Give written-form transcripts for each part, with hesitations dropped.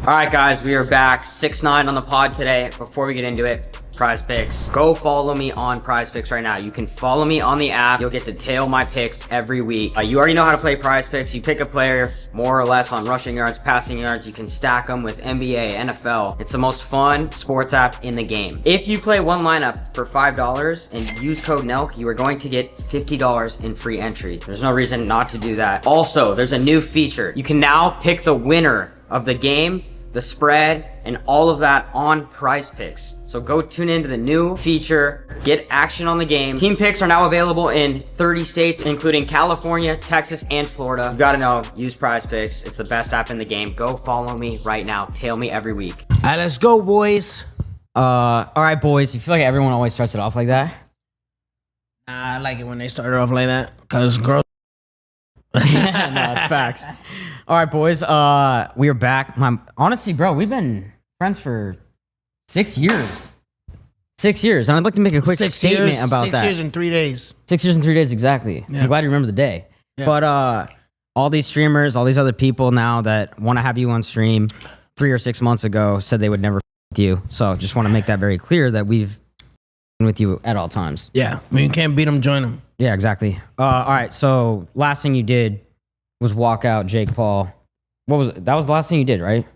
All right, guys, we are back. 6ix9ine on the pod today. Before we get into it, Prize Picks. Go follow me on Prize Picks right now. You can follow me on the app. You'll get to tail my picks every week. You already know how to play Prize Picks. You pick a player more or less on rushing yards, passing yards. You can stack them with NBA, NFL. It's the most fun sports app in the game. If you play one lineup for $5 and use code NELK, you are going to get $50 in free entry. There's no reason not to do that. Also, there's a new feature. You can now pick the winner of the game, the spread, and all of that on Prize Picks. So go tune into the new feature, get action on the game. Team picks are now available in 30 states, including California, Texas, and Florida. You gotta know, use Prize Picks. It's the best app in the game. Go follow me right now. Tail me every week. All right, let's go, boys. All right, boys. You feel like everyone always starts it off like that? I like it when they start off like that, because girls. No, it's facts. All right, boys. We are back. Honestly, bro, we've been friends for 6 years. 6 years. And I'd like to make a quick statement about that. 6 years and 3 days. 6 years and 3 days, exactly. Yeah. I'm glad you remember the day. Yeah. But all these streamers, all these other people now that want to have you on stream 3 or 6 months ago said they would never with you. So just want to make that very clear that we've been with you at all times. Yeah, when you can't beat them, join them. Yeah, exactly. All right, so last thing you did was walk out Jake Paul. What was it? That was the last thing you did, right?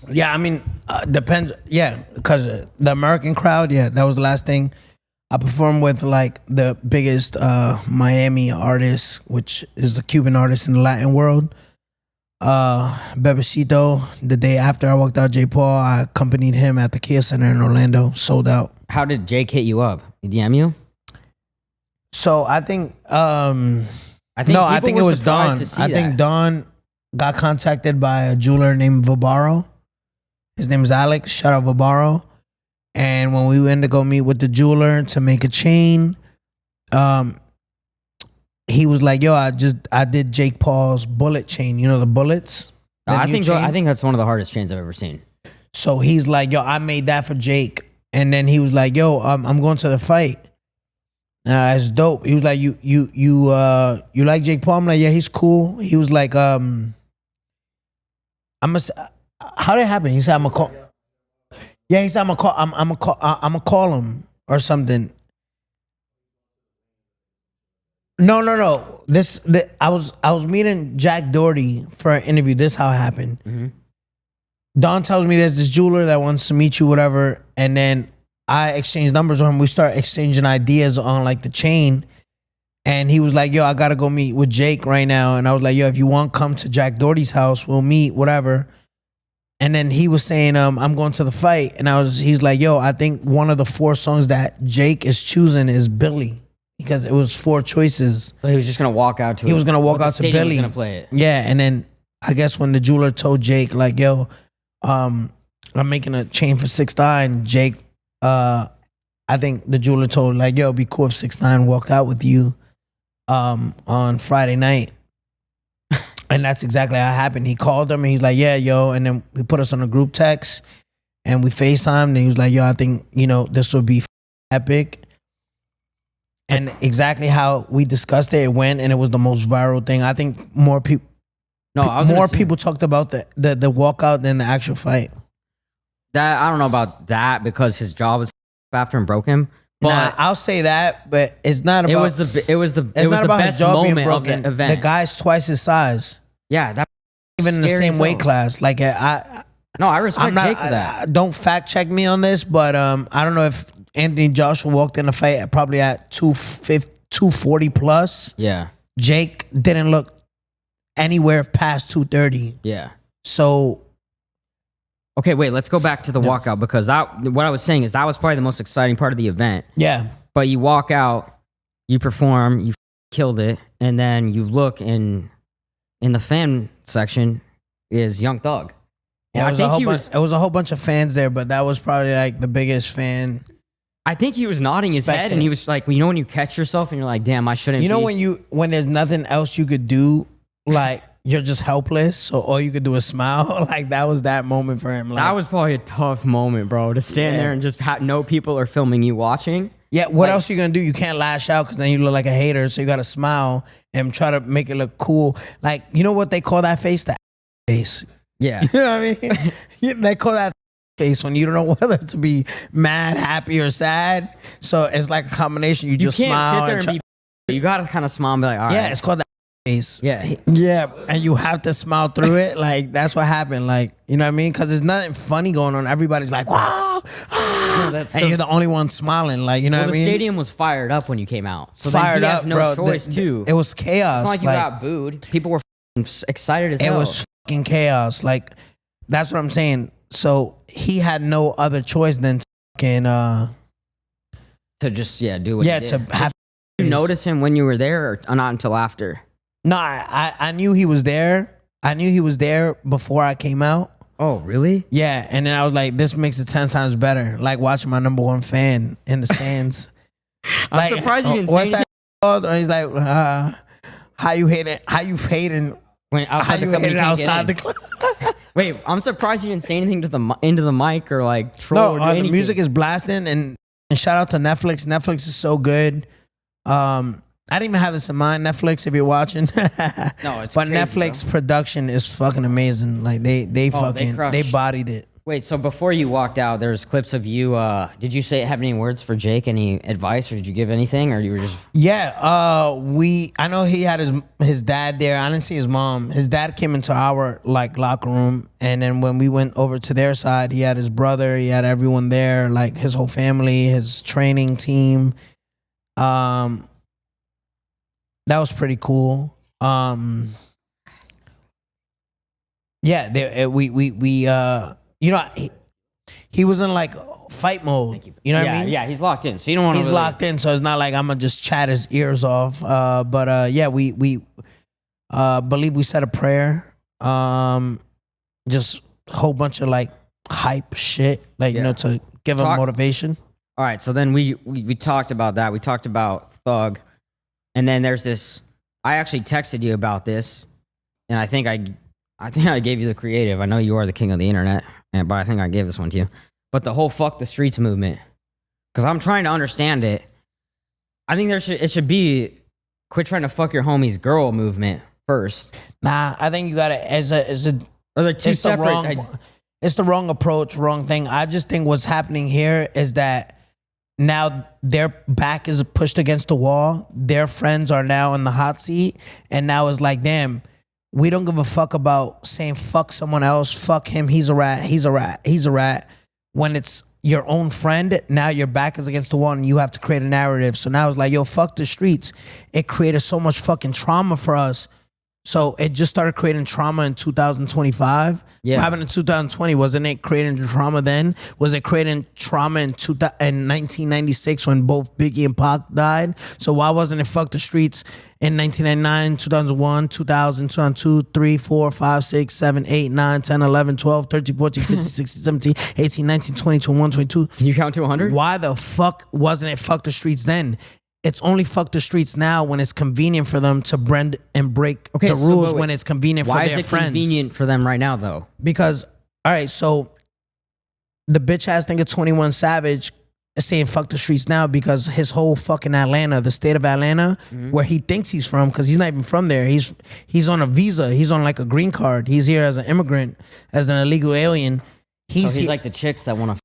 Yeah, I mean, depends. Yeah, because the American crowd, yeah, that was the last thing. I performed with like the biggest Miami artist, which is the Cuban artist in the Latin world. Bebecito. The day after I walked out Jake Paul, I accompanied him at the Kia Center in Orlando, sold out. How did Jake hit you up? He DM you? So I think I think it was Don. I think Don got contacted by a jeweler named Vibaro. His name is Alex. Shout out Vibaro. And when we went to go meet with the jeweler to make a chain, he was like, "Yo, I did Jake Paul's bullet chain. You know the bullets." I think that's one of the hardest chains I've ever seen. So he's like, "Yo, I made that for Jake." And then he was like, "Yo, I'm going to the fight." It's dope. He was like, you like Jake Paul? I'm like, yeah, he's cool. He was like, how did it happen? He said, I'm gonna call. Yeah, he said, I'm gonna call him or something. No. I was meeting Jack Doherty for an interview. This is how it happened. Mm-hmm. Don tells me there's this jeweler that wants to meet you, whatever, and then I exchanged numbers with him. We start exchanging ideas on like the chain. And he was like, yo, I gotta go meet with Jake right now. And I was like, yo, if you want, come to Jack Doherty's house. We'll meet, whatever. And then he was saying, I'm going to the fight. And he's like, yo, I think one of the 4 songs that Jake is choosing is Billy. Because it was 4 choices. So he was just gonna walk out to it. He was gonna walk out to Billy. He was gonna play it. Yeah, and then I guess when the jeweler told Jake, like, yo, I'm making a chain for 6ix9ine, Jake, I think the jeweler told like, yo, it'd be cool if 6ix9ine walked out with you on Friday night. And that's exactly how it happened. He called him and he's like, yeah, yo. And then we put us on a group text and we FaceTimed and he was like, yo, I think, this would be epic. And exactly how we discussed it went, and it was the most viral thing. I think more people people talked about the walkout than the actual fight. That I don't know about that because his jaw was after and broke him. But I'll say that, but it's not about. It was the best moment of the event. The guy's twice his size. Yeah, that even in the same weight class. Like I respect Jake for that. Don't fact check me on this, but I don't know if Anthony Joshua walked in the fight probably at 240 plus. Yeah, Jake didn't look anywhere past 230. Yeah. So. Okay, wait, let's go back to the walkout because what I was saying is that was probably the most exciting part of the event. Yeah. But you walk out, you perform, you killed it, and then you look in the fan section is Young Thug. Yeah, it was a whole bunch of fans there, but that was probably like the biggest fan. I think he was nodding his head and he was like, when you catch yourself and you're like, damn, I shouldn't be. When there's nothing else you could do, like you're just helpless, so all you could do is smile. Like that was that moment for him. Like, that was probably a tough moment, bro, to stand there and just know people are filming you watching. Yeah, what else are you gonna do? You can't lash out because then you look like a hater, so you gotta smile and try to make it look cool. Like, you know what they call that face? The face. Yeah. You know what I mean? They call that face when you don't know whether to be mad, happy, or sad. So it's like a combination. You just can't smile. sit there and be. You gotta kind of smile and be like, all right. Yeah, it's called that face. Yeah. Yeah, and you have to smile through it. Like, that's what happened. Like, you know what I mean? Because there's nothing funny going on. Everybody's like, wow. And you're the only one smiling. Like, you know what I mean? The stadium was fired up when you came out. So Fired then he has up, no bro. choice, too. It was chaos. It's not like you got booed. People were excited as hell. It was fucking chaos. Like, that's what I'm saying. So he had no other choice than to fucking, to just, do what he did. to have. Did you notice him when you were there or not until after? No, I knew he was there. I knew he was there before I came out. Oh, really? Yeah, and then I was like, this makes it 10 times better. Like watching my number one fan in the stands. I'm surprised you didn't say what's anything. that called? He's like, how you hating? How you hating? When outside How the you club, hating you can't get outside in. the club? Wait, I'm surprised you didn't say anything to into the mic or like troll or do the anything. music is blasting, and shout out to Netflix. Netflix is so good. I didn't even have this in mind. Netflix, if you're watching, No, it's but crazy, Netflix production is fucking amazing. Like they fucking crushed. they bodied it. Wait, so before you walked out, there's clips of you. Did you have any words for Jake? Any advice, or did you give anything, or you were just? Yeah, I know he had his dad there. I didn't see his mom. His dad came into our like locker room, and then when we went over to their side, he had his brother. He had everyone there, like his whole family, his training team. That was pretty cool. Yeah, you know, he was in like fight mode. You know what I mean? Yeah, he's locked in, so you don't want to. He's locked in, so it's not like I'm gonna just chat his ears off. But yeah, we believe we said a prayer. Just a whole bunch of like hype shit, like you know, to give him motivation. All right, so then we talked about that. We talked about Thug, and then there's this. I actually texted you about this, and I think I gave you the creative. I know you are the king of the internet, but I think I gave this one to you. But the whole "fuck the streets" movement, because I'm trying to understand it. I think it should be quit trying to fuck your homie's girl movement first. Nah, I think you gotta Or they're two separate. It's the wrong approach, wrong thing. I just think what's happening here is that now their back is pushed against the wall. Their friends are now in the hot seat. And now it's like, damn, we don't give a fuck about saying fuck someone else. Fuck him. He's a rat. He's a rat. He's a rat. When it's your own friend, now your back is against the wall and you have to create a narrative. So now it's like, yo, fuck the streets. It created so much fucking trauma for us. So it just started creating trauma in 2025. Yeah. What happened in 2020? Wasn't it creating trauma then? Was it creating trauma in 1996 when both Biggie and Pac died? So why wasn't it fuck the streets in 1999, 2001, 2000, 2002, 3, 4, 5, 6, 7, 8, 9, 10, 11, 12, 13, 14, 15, 16, 17, 18, 19, 20, 21, 22? Can you count to 100? Why the fuck wasn't it fuck the streets then? It's only fuck the streets now when it's convenient for them to bend and break the rules when it's convenient for their friends. Why is it convenient for them right now, though? Because, all right, so the bitch ass nigga 21 Savage is saying fuck the streets now because his whole fucking Atlanta, the state of Atlanta, where he thinks he's from, because he's not even from there. He's on a visa. He's on like a green card. He's here as an immigrant, as an illegal alien. So he's like the chicks that want to.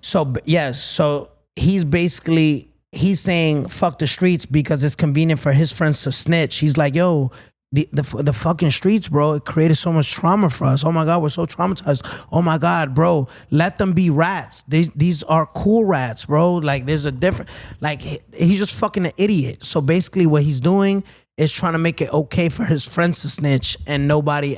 So, yes. So he's basically... He's saying fuck the streets because it's convenient for his friends to snitch. He's like, yo, the fucking streets, bro, it created so much trauma for us. Oh my God, we're so traumatized. Oh my God, bro, let them be rats. These are cool rats, bro. Like there's a different, like he's just fucking an idiot. So basically what he's doing is trying to make it okay for his friends to snitch and nobody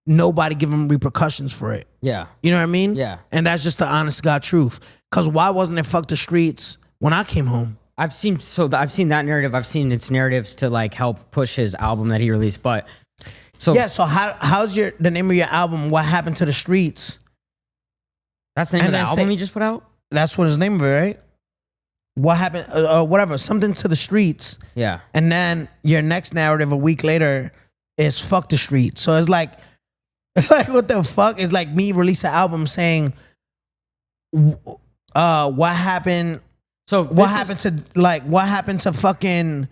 give him repercussions for it. Yeah. You know what I mean? Yeah. And that's just the honest God truth. Because why wasn't it fuck the streets when I came home? I've seen that narrative. I've seen its narratives to like help push his album that he released. But so how's the name of your album? What Happened to the Streets? That's the name of the album he just put out. That's what his name of it, right? What happened? Whatever, something to the streets. Yeah. And then your next narrative a week later is fuck the streets. So it's like what the fuck? It's like me release an album saying what happened. So what happened to fucking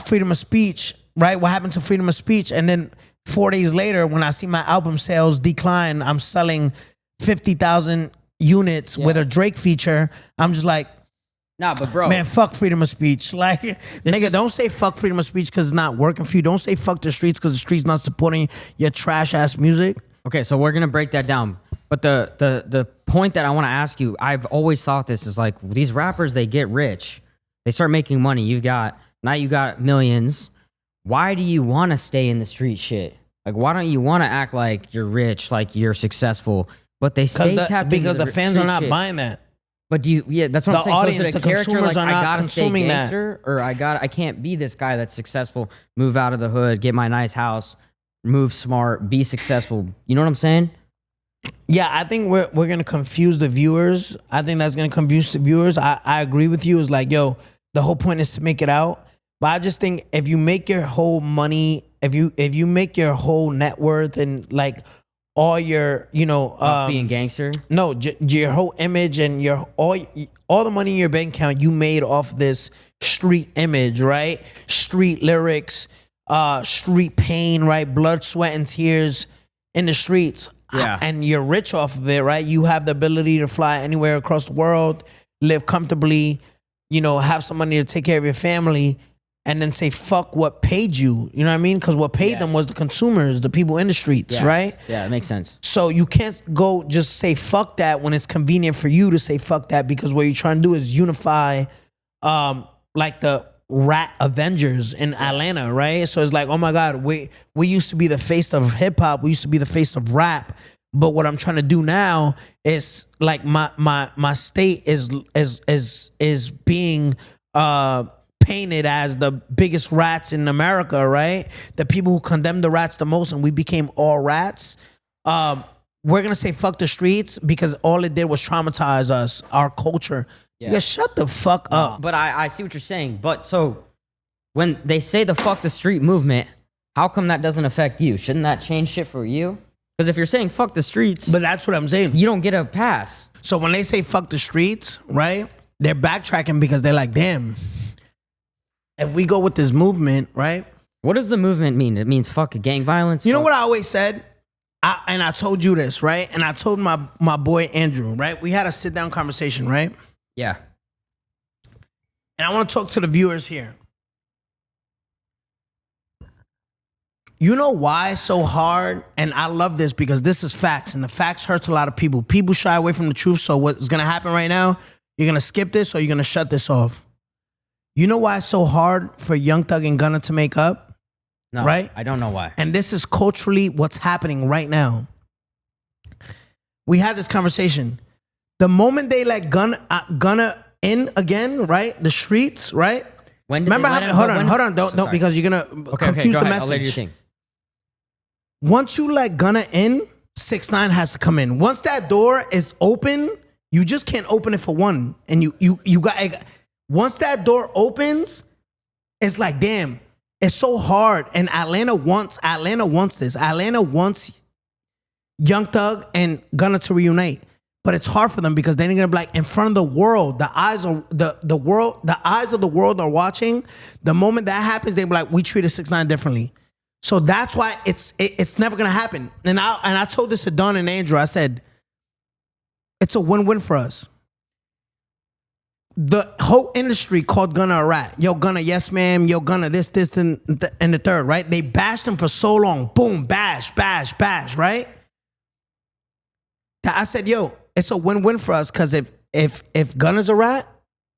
freedom of speech, right? What happened to freedom of speech? And then 4 days later, when I see my album sales decline, I'm selling 50,000 units with a Drake feature. I'm just like, nah, but bro, man, fuck freedom of speech. Like, nigga, don't say fuck freedom of speech because it's not working for you. Don't say fuck the streets because the streets not supporting your trash ass music. okay, so we're gonna break that down. But the point that I want to ask you, I've always thought this is like these rappers, they get rich, they start making money. You got millions. Why do you want to stay in the street shit? Like, why don't you want to act like you're rich, like you're successful? But they stay tapped because into the fans are not shit. buying that. But do you? Yeah, that's what I'm saying. Audience, so is it the a character consumers like are I not gotta stay consuming that. gangster, or I can't be this guy that's successful, move out of the hood, get my nice house, move smart, be successful. You know what I'm saying? Yeah, I think we're gonna confuse the viewers. I think that's gonna confuse the viewers. I agree with you. It's like, yo, the whole point is to make it out. But I just think if you make your whole money, if you make your whole net worth and like all your, Being gangster. no, your whole image and your all the money in your bank account you made off this street image, right? Street lyrics, street pain, right? Blood, sweat, and tears in the streets. Yeah. And you're rich off of it, right? You have the ability to fly anywhere across the world, live comfortably, have some money to take care of your family, and then say, fuck what paid you. You know what I mean? Because what paid them was the consumers, the people in the streets, right? Yeah, it makes sense. So you can't go just say fuck that when it's convenient for you to say fuck that, because what you're trying to do is unify like the rat Avengers in Atlanta, right? So it's like, oh my God, we used to be the face of hip hop, we used to be the face of rap, but what I'm trying to do now is like my state is being painted as the biggest rats in America, right? The people who condemn the rats the most, and we became all rats. We're gonna say fuck the streets because all it did was traumatize us, our culture. Yeah, shut the fuck up. But I see what you're saying. But so when they say the fuck the street movement, how come that doesn't affect you? Shouldn't that change shit for you? Because if you're saying fuck the streets, But that's what I'm saying. you don't get a pass. So when they say fuck the streets, right? They're backtracking because they're like, damn, if we go with this movement, right? What does the movement mean? It means fuck gang violence. You know what I always said? I told you this, right? And I told my boy Andrew, right? We had a sit down conversation, right? Yeah. And I want to talk to the viewers here. You know why it's so hard? And I love this because this is facts, and the facts hurts a lot of people. People shy away from the truth. So what's gonna happen right now? You're gonna skip this or you're gonna shut this off. You know why it's so hard for Young Thug and Gunna to make up? No, right? I don't know why. And this is culturally what's happening right now. We had this conversation. The moment they let Gunna in again, right? The streets, right? When did Remember they let how, him- hold on, don't, Sorry. because you're gonna confuse go the ahead. message. I'll let you think. Once you let Gunna in, 6ix9ine has to come in. Once that door is open, you just can't open it for one. And you got, once that door opens, it's like, damn, it's so hard. And Atlanta wants this. Atlanta wants Young Thug and Gunna to reunite. But it's hard for them because then they're gonna be like in front of the world. The eyes of the eyes of the world are watching. The moment that happens, they be like, we treated 6ix9ine differently. So that's why it's never gonna happen. And I told this to Don and Andrew. I said, it's a win-win for us. The whole industry called Gunna a rat. Yo, Gunna, yes, ma'am. Yo, Gunna, this, and the third, right? They bashed him for so long. Boom, bash, right? That I said, yo, it's a win-win for us because if Gunna's a rat,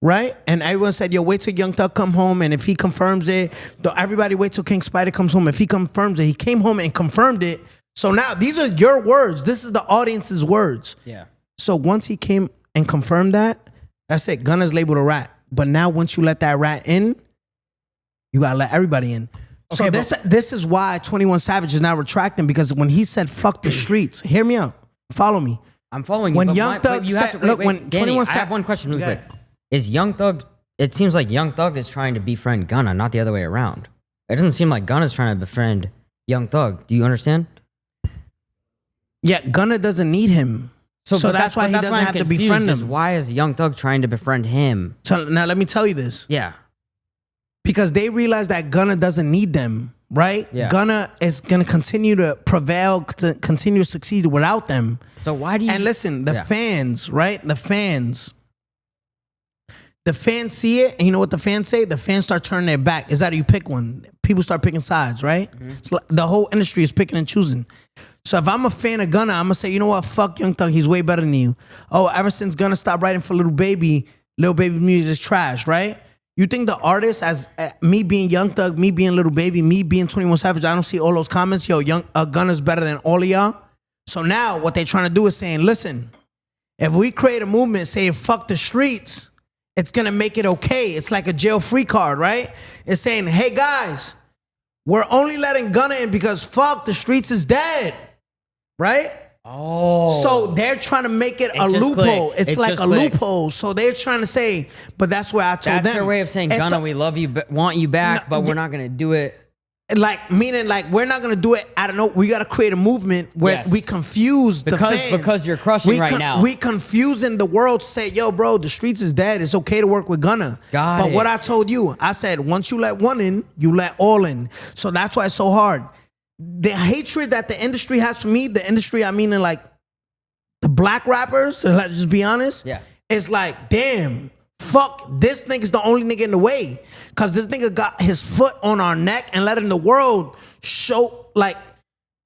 right? And everyone said, yo, wait till Young Thug come home, and if he confirms it, everybody wait till King Spider comes home. If he confirms it, he came home and confirmed it. So now these are your words. This is the audience's words. Yeah. So once he came and confirmed that, that's it. Gunna's labeled a rat. But now once you let that rat in, you gotta let everybody in. Okay, so this is why 21 Savage is now retracting, because when he said fuck the streets, hear me out. Follow me. I'm following you. When but Young Thug you have said, to, look, wait, when Danny, 21 I have one question really Okay. quick. Is Young Thug, it seems like Young Thug is trying to befriend Gunna, not the other way around. It doesn't seem like Gunna's trying to befriend Young Thug. Do you understand? Yeah, Gunna doesn't need him. So that's why he doesn't have to befriend him. Why is Young Thug trying to befriend him? So now let me tell you this. Yeah. Because they realize that Gunna doesn't need them. right? Yeah. Gunna is gonna continue to prevail, to continue to succeed without them. So why do you? And listen, the fans, right? The fans see it, and you know what the fans say? The fans start turning their back. Is that you pick one? People start picking sides, right? So the whole industry is picking and choosing. So if I'm a fan of Gunna, I'm gonna say, you know what? Fuck Young Thug, he's way better than you. Oh, ever since Gunna stopped writing for Lil Baby music is trash, right? You think the artist, as me being Young Thug, me being Lil Baby, me being 21 Savage, I don't see all those comments. Yo, Gunna's better than all of y'all. So now what they're trying to do is saying, listen, if we create a movement saying fuck the streets, it's gonna make it okay. It's like a jail-free card, right? It's saying, hey guys, we're only letting Gunna in because fuck the streets is dead, right? Oh. So they're trying to make it a loophole. Clicked. It's like a loophole. So they're trying to say, but that's where I told them. That's their way of saying, Gunna, we love you, want you back, but we're not gonna do it. Like, meaning, like, we're not gonna do it. I don't know. We gotta create a movement where we confuse the fans. Because you're crushing right now. We confusing the world to say, yo, bro, the streets is dead. It's okay to work with Gunna. But what I told you, I said, once you let one in, you let all in. So that's why it's so hard. The hatred that the industry has for me, the industry, I mean, in like the black rappers, let's just be honest, it's like, damn, fuck, this nigga's the only nigga in the way. Because this nigga got his foot on our neck and letting the world show, like,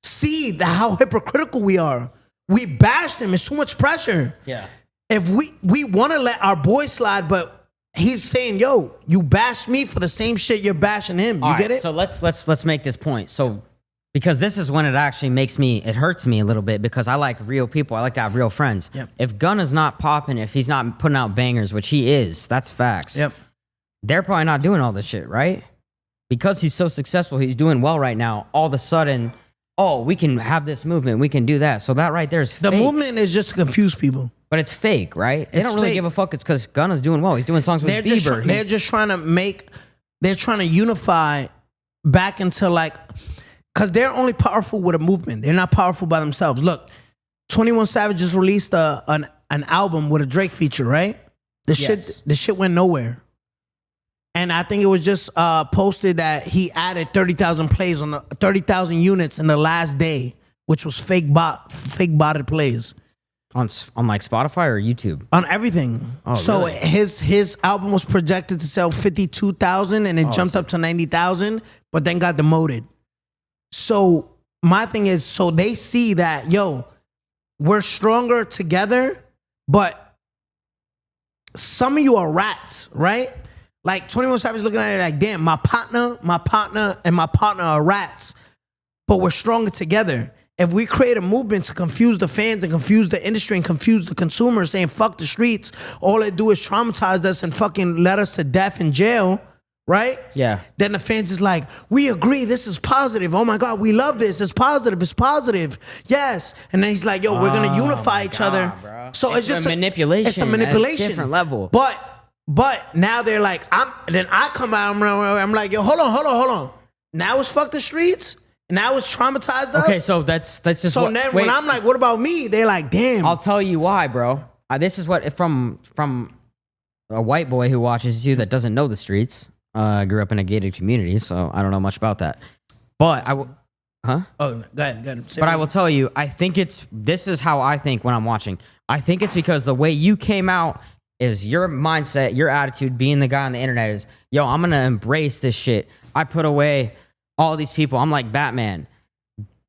see how hypocritical we are. We bashed him. It's too much pressure. Yeah. If we want to let our boy slide, but he's saying, yo, you bashed me for the same shit you're bashing him. You get it? So let's make this point. So, because this is when it actually it hurts me a little bit, because I like real people. I like to have real friends. Yep. If Gunna's not popping, if he's not putting out bangers, which he is, that's facts. Yep. They're probably not doing all this shit, right? Because he's so successful, he's doing well right now. All of a sudden, oh, we can have this movement, we can do that. So that right there is fake. The movement is just to confuse people. But it's fake, right? They don't really give a fuck. It's because Gunna's doing well. He's doing songs with Bieber. They're just trying to unify back into like, because they're only powerful with a movement. They're not powerful by themselves. Look, 21 Savage just released an album with a Drake feature, right? The shit went nowhere. And I think it was just posted that he added 30,000 plays on 30,000 units in the last day, which was fake botted plays. On like Spotify or YouTube? On everything. Oh, so really? His album was projected to sell 52,000 and it jumped up to 90,000, but then got demoted. So my thing is, so they see that, yo, we're stronger together, but some of you are rats, right? Like 21 Savage looking at it like, damn, my partner, and my partner are rats, but we're stronger together. If we create a movement to confuse the fans and confuse the industry and confuse the consumers saying fuck the streets, all they do is traumatize us and fucking let us to death in jail, right? Yeah. Then the fans is like, we agree, this is positive. Oh my God, we love this. It's positive. Yes. And then he's like, yo, we're gonna unify each other. Bro. So it's just a manipulation. It's a manipulation. At a different level. But now they're like, then I come out, I'm like, yo, hold on. Now it's fuck the streets? Now it's traumatized us? Okay, so that's just so then when I'm like, what about me? They're like, damn. I'll tell you why, bro. This is what, from a white boy who watches you that doesn't know the streets. I grew up in a gated community, so I don't know much about that. But Oh, go ahead. But I will tell you, I think this is how I think when I'm watching. I think it's because the way you came out is your mindset, your attitude, being the guy on the internet is, yo, I'm going to embrace this shit. I put away all these people. I'm like Batman.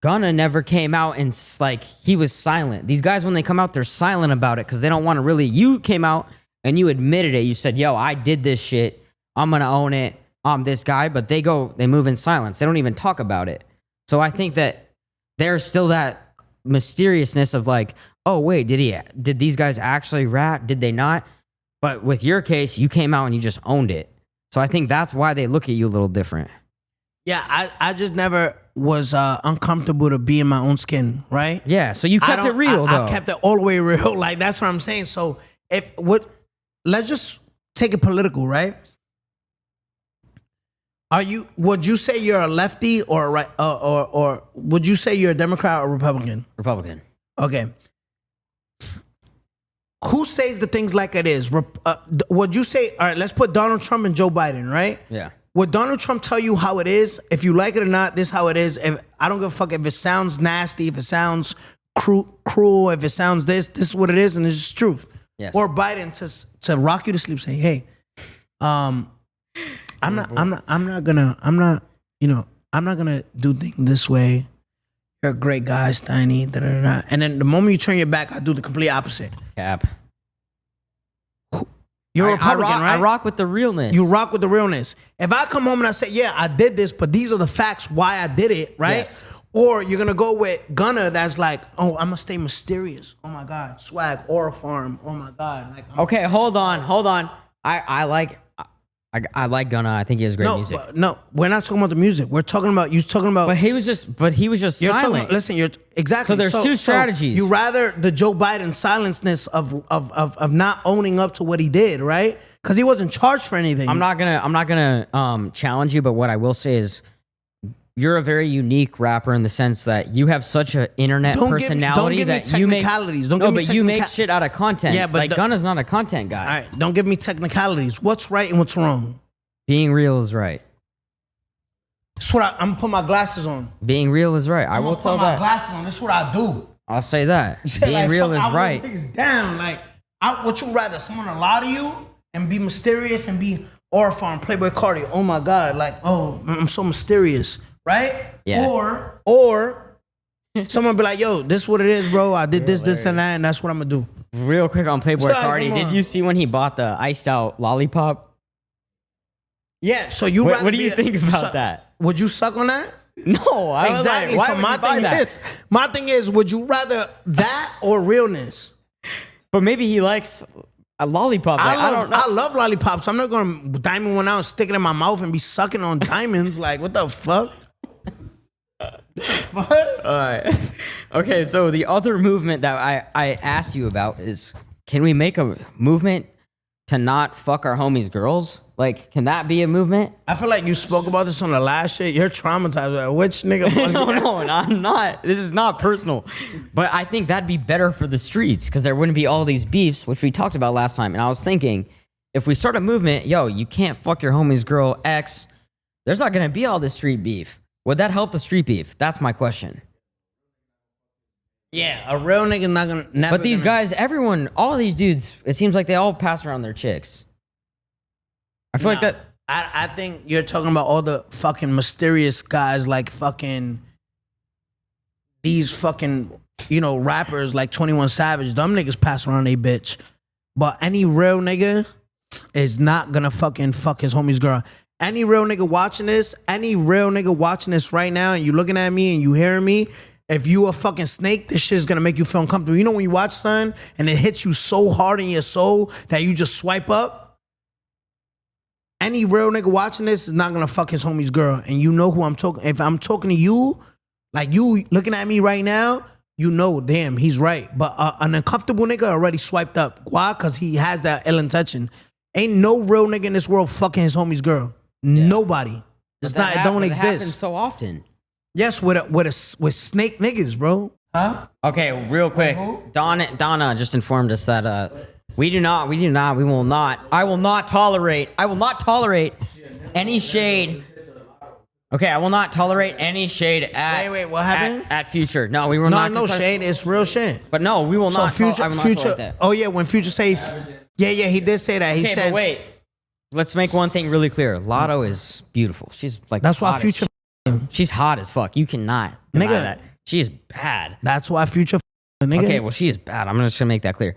Gunna never came out and like, he was silent. These guys, when they come out, they're silent about it because they don't want to really, you came out and you admitted it. You said, yo, I did this shit. I'm going to own it. I'm this guy. But they move in silence. They don't even talk about it. So I think that there's still that mysteriousness of like, oh, wait, did these guys actually rat? Did they not? But with your case, you came out and you just owned it. So I think that's why they look at you a little different. Yeah, I just never was uncomfortable to be in my own skin, right? Yeah, so you kept it real, though. I kept it all the way real. Like, that's what I'm saying. So let's just take it political, right? Would you say you're a lefty or a right, or would you say you're a Democrat or Republican? Republican. Okay. Who says the things like it is? Would you say, all right, let's put Donald Trump and Joe Biden, right? Yeah. Would Donald Trump tell you how it is? If you like it or not, this is how it is. If I don't give a fuck if it sounds nasty, if it sounds cruel, if it sounds this is what it is, and it's just truth. Yes. Or Biden to rock you to sleep, say, hey, I'm not gonna do things this way. You're a great guy, Steiny. Da, da, da. And then the moment you turn your back, I do the complete opposite. Cap. You're a Republican, right? I rock with the realness. You rock with the realness. If I come home and I say, yeah, I did this, but these are the facts why I did it, right? Yes. Or you're gonna go with Gunner that's like, oh, I'm gonna stay mysterious. Oh my God. Swag, Aura Farm. Oh my God. Like, okay, hold on. I like Gunna. I think he has great music. No, we're not talking about the music. We're talking about But he was just silent. Listen, you're exactly. So there's two strategies. You rather the Joe Biden silenceness of not owning up to what he did, right? Because he wasn't charged for anything. I'm not gonna challenge you, but what I will say is you're a very unique rapper in the sense that you have such an internet personality that you make technicalities. You make shit out of content. Yeah, but like Gunna's not a content guy. All right, don't give me technicalities. What's right and what's wrong? Being real is right. That's what I'm gonna put my glasses on. Being real is right. I will tell that. Put my glasses on. This is what I do. I'll say that. Being like, real is right. Niggas down. Like, would you rather someone lie to you and be mysterious and be Orphan, Playboy Cardi? Oh my God! Like, oh, I'm so mysterious. Right? Yeah. Or someone be like, yo, this is what it is, bro. I did this, and that, and that's what I'm gonna do. Real quick on Playboy Cardi, did you see when he bought the iced out lollipop? Yeah, so you what do you think about that? Would you suck on that? No, I exactly. Was like, so my thing is, would you rather that or realness? But maybe he likes a lollipop. I love lollipops. So I'm not gonna diamond one out, stick it in my mouth, and be sucking on diamonds. Like, what the fuck? All right. Okay, so the other movement that I asked you about is, can we make a movement to not fuck our homies' girls? Like, can that be a movement? I feel like you spoke about this on the last shit. You're traumatized. Like, which nigga? No, I'm not. This is not personal. But I think that'd be better for the streets because there wouldn't be all these beefs, which we talked about last time. And I was thinking, if we start a movement, yo, you can't fuck your homie's girl X, there's not gonna be all this street beef. Would that help the street beef? That's my question. Yeah, a real nigga not gonna. But these guys, everyone, all these dudes, it seems like they all pass around their chicks. I feel like that. I think you're talking about all the fucking mysterious guys, like fucking these fucking, rappers like 21 Savage. Them niggas pass around they bitch. But any real nigga is not gonna fucking fuck his homie's girl. Any real nigga watching this right now, and you looking at me and you hearing me, if you a fucking snake, this shit's gonna make you feel uncomfortable. You know when you watch something and it hits you so hard in your soul that you just swipe up? Any real nigga watching this is not gonna fuck his homie's girl. And you know who I'm talking. If I'm talking to you, like you looking at me right now, you know, damn, he's right. But an uncomfortable nigga already swiped up. Why? Because he has that ill intention. Ain't no real nigga in this world fucking his homie's girl. Yeah. Nobody. It's not. It don't exist. It happens so often. Yes, with snake niggas, bro. Huh? Okay, real quick. Donna just informed us that we will not tolerate any shade. Okay, I will not tolerate any shade at. Wait, what happened? At Future. No, we will not. No shade. It's real shit. But no, we will not. Future. That. Oh yeah, when Future say, yeah, he did say that. He said. But wait. Let's make one thing really clear. Lotto is beautiful. She's like that's why Future. She's hot as fuck. You cannot deny that. She is bad. That's why Future. Nigga. Okay, well she is bad. I'm just gonna make that clear.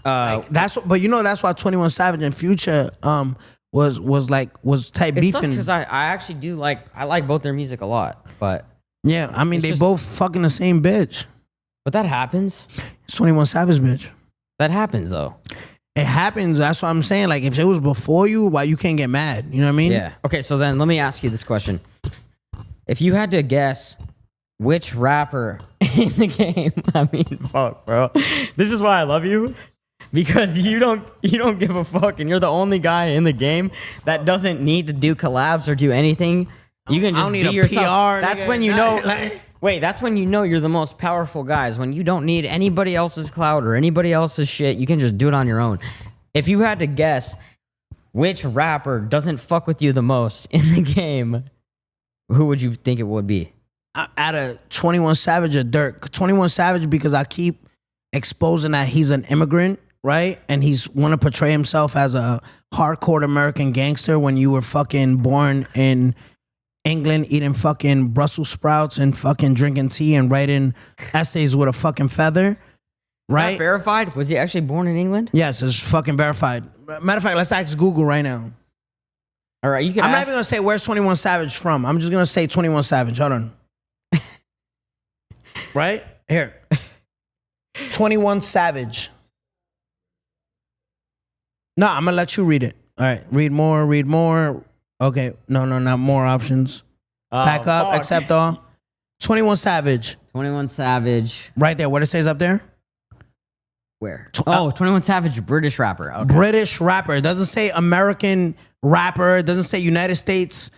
That's why 21 Savage and Future was type beefing. Because I actually do I like both their music a lot, but yeah, I mean they both fucking the same bitch. But that happens. It's 21 Savage bitch. That happens though. It happens. That's what I'm saying. Like, if it was before you, why you can't get mad? You know what I mean? Yeah. Okay, so then let me ask you this question. If you had to guess which rapper in the game, I mean, fuck, bro. This is why I love you. Because you don't give a fuck, and you're the only guy in the game that doesn't need to do collabs or do anything. You can just be yourself. PR, that's when you know. Wait, that's when you know you're the most powerful guys. When you don't need anybody else's clout or anybody else's shit, you can just do it on your own. If you had to guess which rapper doesn't fuck with you the most in the game, who would you think it would be? Out of 21 Savage or Dirk? 21 Savage because I keep exposing that he's an immigrant, right? And he's want to portray himself as a hardcore American gangster when you were fucking born in England eating fucking Brussels sprouts and fucking drinking tea and writing essays with a fucking feather, right? Is that verified? Was he actually born in England? Yes, it's fucking verified. Matter of fact, let's ask Google right now. All right, you can. I'm not even gonna say where's 21 Savage from. I'm just gonna say 21 Savage. Hold on. Right here, 21 Savage. No, I'm gonna let you read it. All right, read more. Read more. Okay, no, not more options. Back up, fuck. accept all. 21 Savage. 21 Savage. Right there. What it says up there? Where? 21 Savage, British rapper. Okay. British rapper. It doesn't say American rapper. It doesn't say United States.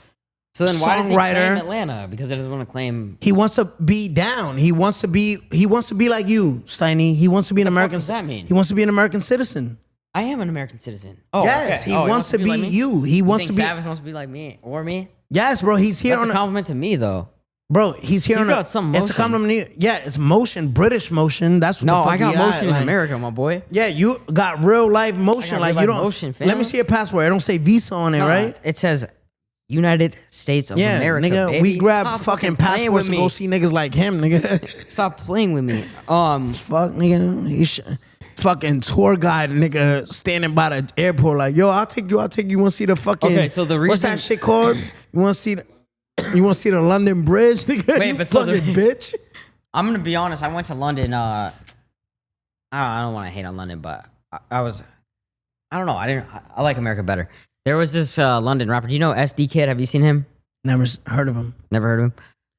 So then why does he claim songwriter. Atlanta? Because he doesn't want to claim. He wants to be down. He wants to be like you, Steiny. He wants to be an American. What does that mean? He wants to be an American citizen. I am an American citizen. Oh, Yes, okay. he wants to be like me? you. He wants think to be. Savage wants to be like me or me. Yes, bro. He's here That's on a compliment to me, though. Bro, he's here He's on got some It's a motion. compliment. Yeah, it's motion, British motion. That's what No, the fuck I got he motion like. in America, my boy. Yeah, you got real life motion. I got Like real you life don't. motion, fam. Let me see your passport. It don't say visa on it, No, right? It says United States of Yeah, America, nigga. baby. We grab Stop fucking playing passports with to me. go see niggas like him, nigga. Stop playing with me. Fuck, nigga. Fucking tour guide, nigga, standing by the airport, like, yo, I'll take you. You want to see the fucking? Okay, so the what's reason- that shit called? You want to see the? You want to see the London Bridge, nigga? Wait, You but so the- fucking bitch. I'm gonna be honest. I went to London. I don't want to hate on London, but I was. I don't know. I like America better. There was this London rapper. Do you know SD Kid? Have you seen him? Never heard of him. Never heard of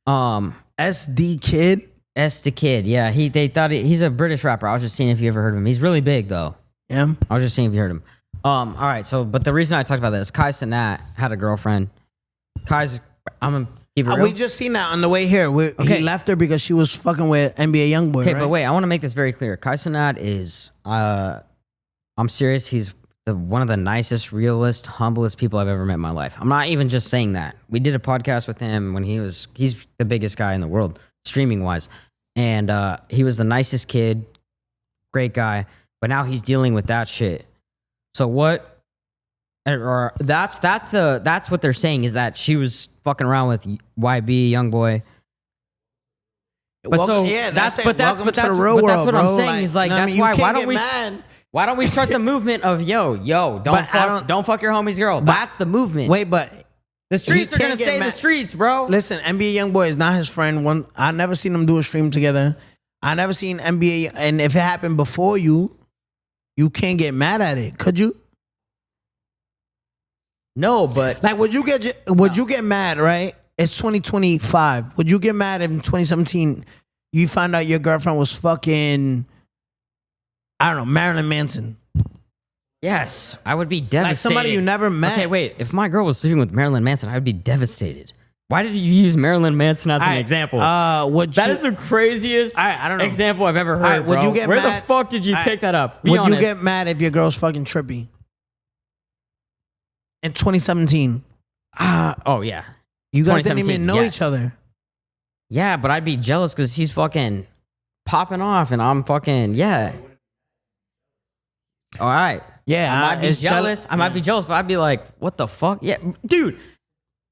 him. SD Kid. SD Kid. Yeah, they thought he's a British rapper. I was just seeing if you ever heard of him. He's really big though. Yeah. I was just seeing if you heard him. All right. So, but the reason I talked about this, Kai Cenat had a girlfriend. I'm gonna keep it real. We just seen that on the way here. He left her because she was fucking with NBA YoungBoy. Okay, right? but wait, I want to make this very clear. Kai Cenat is, I'm serious. He's one of the nicest, realest, humblest people I've ever met in my life. I'm not even just saying that. We did a podcast with him when he's the biggest guy in the world, streaming wise. And he was the nicest kid, great guy. But now he's dealing with that shit. So what? Or that's what they're saying is that she was fucking around with YB, YoungBoy. But Welcome, so yeah, that's what I'm saying. what bro. I'm saying is like no, I that's mean, you why can't don't get we mad. why don't we start the movement of yo don't fuck your homie's girl. That's the movement. Wait, but the streets he are gonna can't get say mad. the streets, bro. Listen, NBA YoungBoy is not his friend. I never seen them do a stream together. I never seen NBA, and if it happened before you can't get mad at it, could you? No, but Like, would you get mad? Right? It's 2025. Would you get mad if in 2017 you found out your girlfriend was fucking, I don't know, Marilyn Manson? yes, I would be devastated. Like somebody you never met. Okay, wait. If my girl was sleeping with Marilyn Manson, I would be devastated. Why did you use Marilyn Manson as an example? That is the craziest I don't know. example I've ever heard, right, would bro. you get Where mad- the fuck did you pick that up? Be Would honest. you get mad if your girl's fucking trippy? In 2017. Oh, yeah. You guys didn't 2017, even know yes. each other. Yeah, but I'd be jealous because he's fucking popping off and I'm fucking, yeah. All right. Yeah, I might be it's jealous. I might be jealous, but I'd be like, what the fuck? Yeah, dude.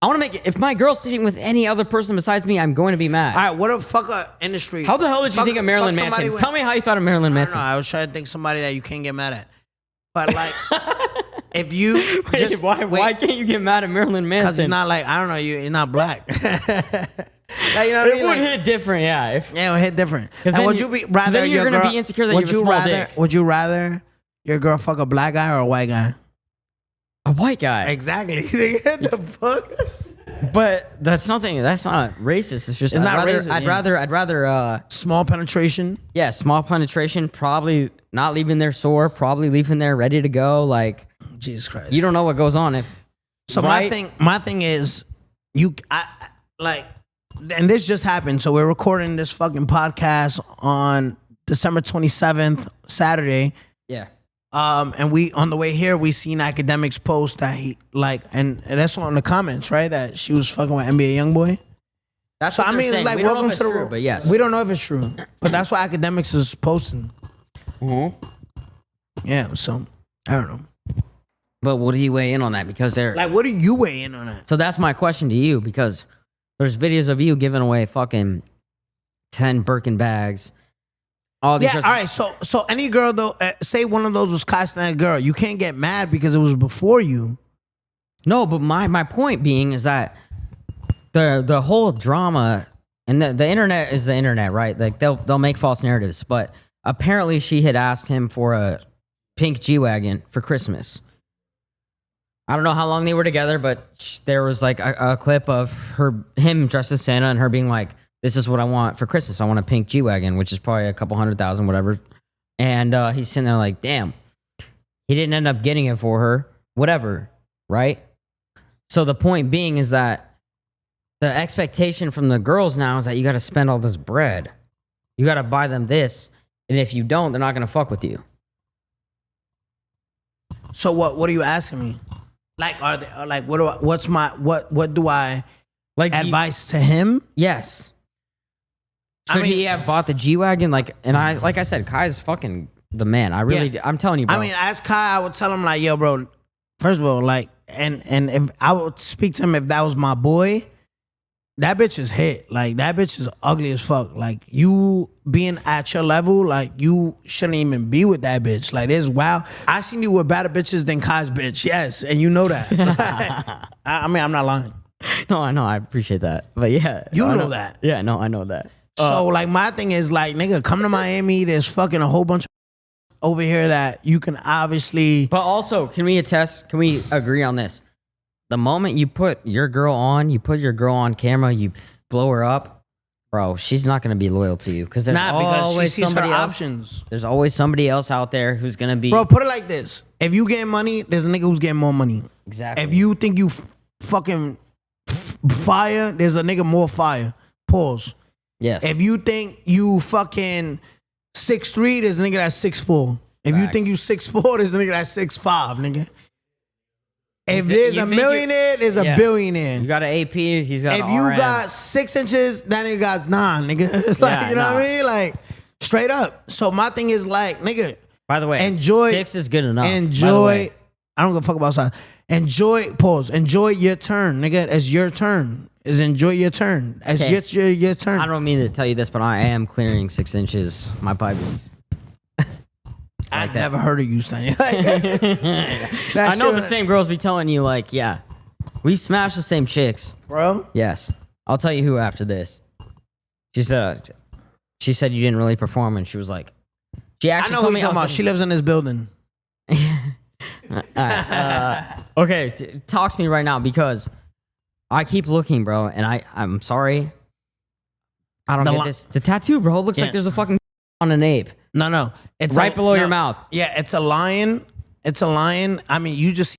I want to make it. If my girl's sitting with any other person besides me, I'm going to be mad. All right, what a fuck industry. How the hell did you think of Marilyn Manson? Tell me how you thought of Marilyn I don't Manson. know. I was trying to think somebody that you can't get mad at. But like, if you Wait, why can't you get mad at Marilyn Manson? Because it's not like, I don't know, you're not black. Like, you know what I It mean? would Like, hit different, yeah. yeah, it would hit different. And then would you- you be 'cause rather then you're your gonna girl, be insecure that would you have a you small rather, dick. Would you rather your girl fuck a black guy or a white guy? A white guy. Exactly. What the fuck? But that's not racist. It's just It's not racist, I'd yeah. rather Small penetration. yeah, small penetration, probably not leaving there sore, probably leaving there ready to go. Like Jesus Christ. you don't know what goes on if So right? my thing is, like, and this just happened. So we're recording this fucking podcast on December 27th, Saturday. Yeah. And we on the way here, we seen Academics post that he like, and that's on the comments, right? That she was fucking with NBA YoungBoy. That's So what I they're mean, saying. like, We don't know welcome if to it's the true, but yes. We don't know if it's true, but that's what Academics is posting. Yeah. So I don't know. But what do you weigh in on that? Because they're Like, what do you weigh in on that? so that's my question to you, because there's videos of you giving away fucking 10 Birkin bags. All these Yeah. All right. So any girl though, say one of those was casting that girl, you can't get mad because it was before you. No, but my point being is that the whole drama and the internet is the internet, right? Like they'll make false narratives, but apparently she had asked him for a pink G-Wagon for Christmas. I don't know how long they were together, but there was like a clip of him dressed as Santa and her being like, "This is what I want for Christmas. I want a pink G-Wagon," which is probably a couple $100,000, whatever. And he's sitting there like, "Damn, he didn't end up getting it for her, whatever," right? So the point being is that the expectation from the girls now is that you got to spend all this bread, you got to buy them this, and if you don't, they're not gonna fuck with you. So what are you asking me? Like, are they like what do I Like advice to him? Yes. I Should mean- he have bought the G-Wagon? Like I said, Kai's fucking the man. I'm telling you, bro. I mean, as Kai, I would tell him like, yo, bro. First of all, like, and if I would speak to him if that was my boy, that bitch is hit. Like, that bitch is ugly as fuck. Like, you being at your level, like, you shouldn't even be with that bitch. Like, this wow. I seen you with better bitches than Kai's bitch. Yes, and you know that. I mean, I'm not lying. No, I know. I appreciate that. But yeah. You I know that. Yeah, no, I know that. So, like, my thing is, like, nigga, come to Miami. There's fucking a whole bunch of over here that you can obviously. But also, can we agree on this? The moment you put your girl on camera, you blow her up, bro, she's not going to be loyal to you because there's Because she always sees somebody her else. options. There's always somebody else out there who's going to be. Bro, put it like this. If you getting money, there's a nigga who's getting more money. Exactly. If you think you fucking fire, there's a nigga more fire. Pause. Yes. If you think you fucking 6'3", there's a nigga that's 6'4". If you Facts. think you 6'4", there's a nigga that's 6'5", nigga. If there's you a think millionaire, there's a Yes. billionaire. You got an AP, he's got If an you RM. got 6 inches, that nigga got 9, nigga. It's like, Yeah, you know nah. what I mean? Like, straight up. So my thing is like, nigga, By the way, enjoy 6 is good enough. By the enjoy. way. I don't give a fuck about size. Enjoy. Pause. Enjoy your turn, nigga. It's your turn. Is enjoy your turn. As Okay. your turn. I don't mean to tell you this, but I am clearing 6 inches. My pipe is. I that. never heard of you, Steiny. I know the same girls be telling you, like, yeah, we smash the same chicks. bro. Yes. I'll tell you who after this. She said you didn't really perform, and she was like, she I actually know told who me you're talking about. She lives in this building. Okay, talk to me right now because I keep looking, bro, and I'm sorry. I don't get this. The tattoo, bro, looks Yeah. like there's a fucking on an ape. No. It's Right below your mouth. Yeah, it's a lion. It's a lion. I mean, you just see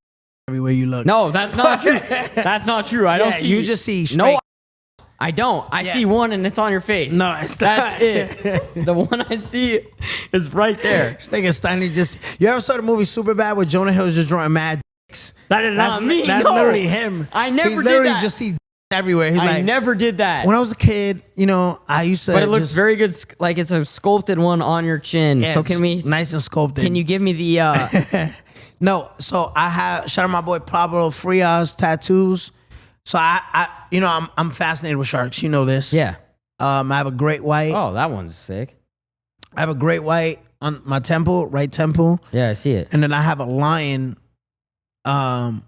everywhere you look. No, that's not true. That's not true. I don't Yeah, see. you just see No, straight- I don't. I Yeah. see one, and it's on your face. No, it's That's not. it. The one I see is right there. This nigga Steiny just. You ever saw the movie Superbad where Jonah Hill's just drawing mad dicks? That is not me. That's no. literally him. I never He's did literally that. just sees everywhere. He's I like, never did that. when I was a kid, you know, I used to. But it looks just- very good. Like it's a sculpted one on your chin. yeah, So it's can we? nice and sculpted? Can you give me the? No, so I have shout out my boy Pablo Frias tattoos. So I you know, I'm fascinated with sharks. You know this. Yeah. I have a great white. Oh, that one's sick. I have a great white on my temple, right temple, Yeah, I see it. and then I have a lion, on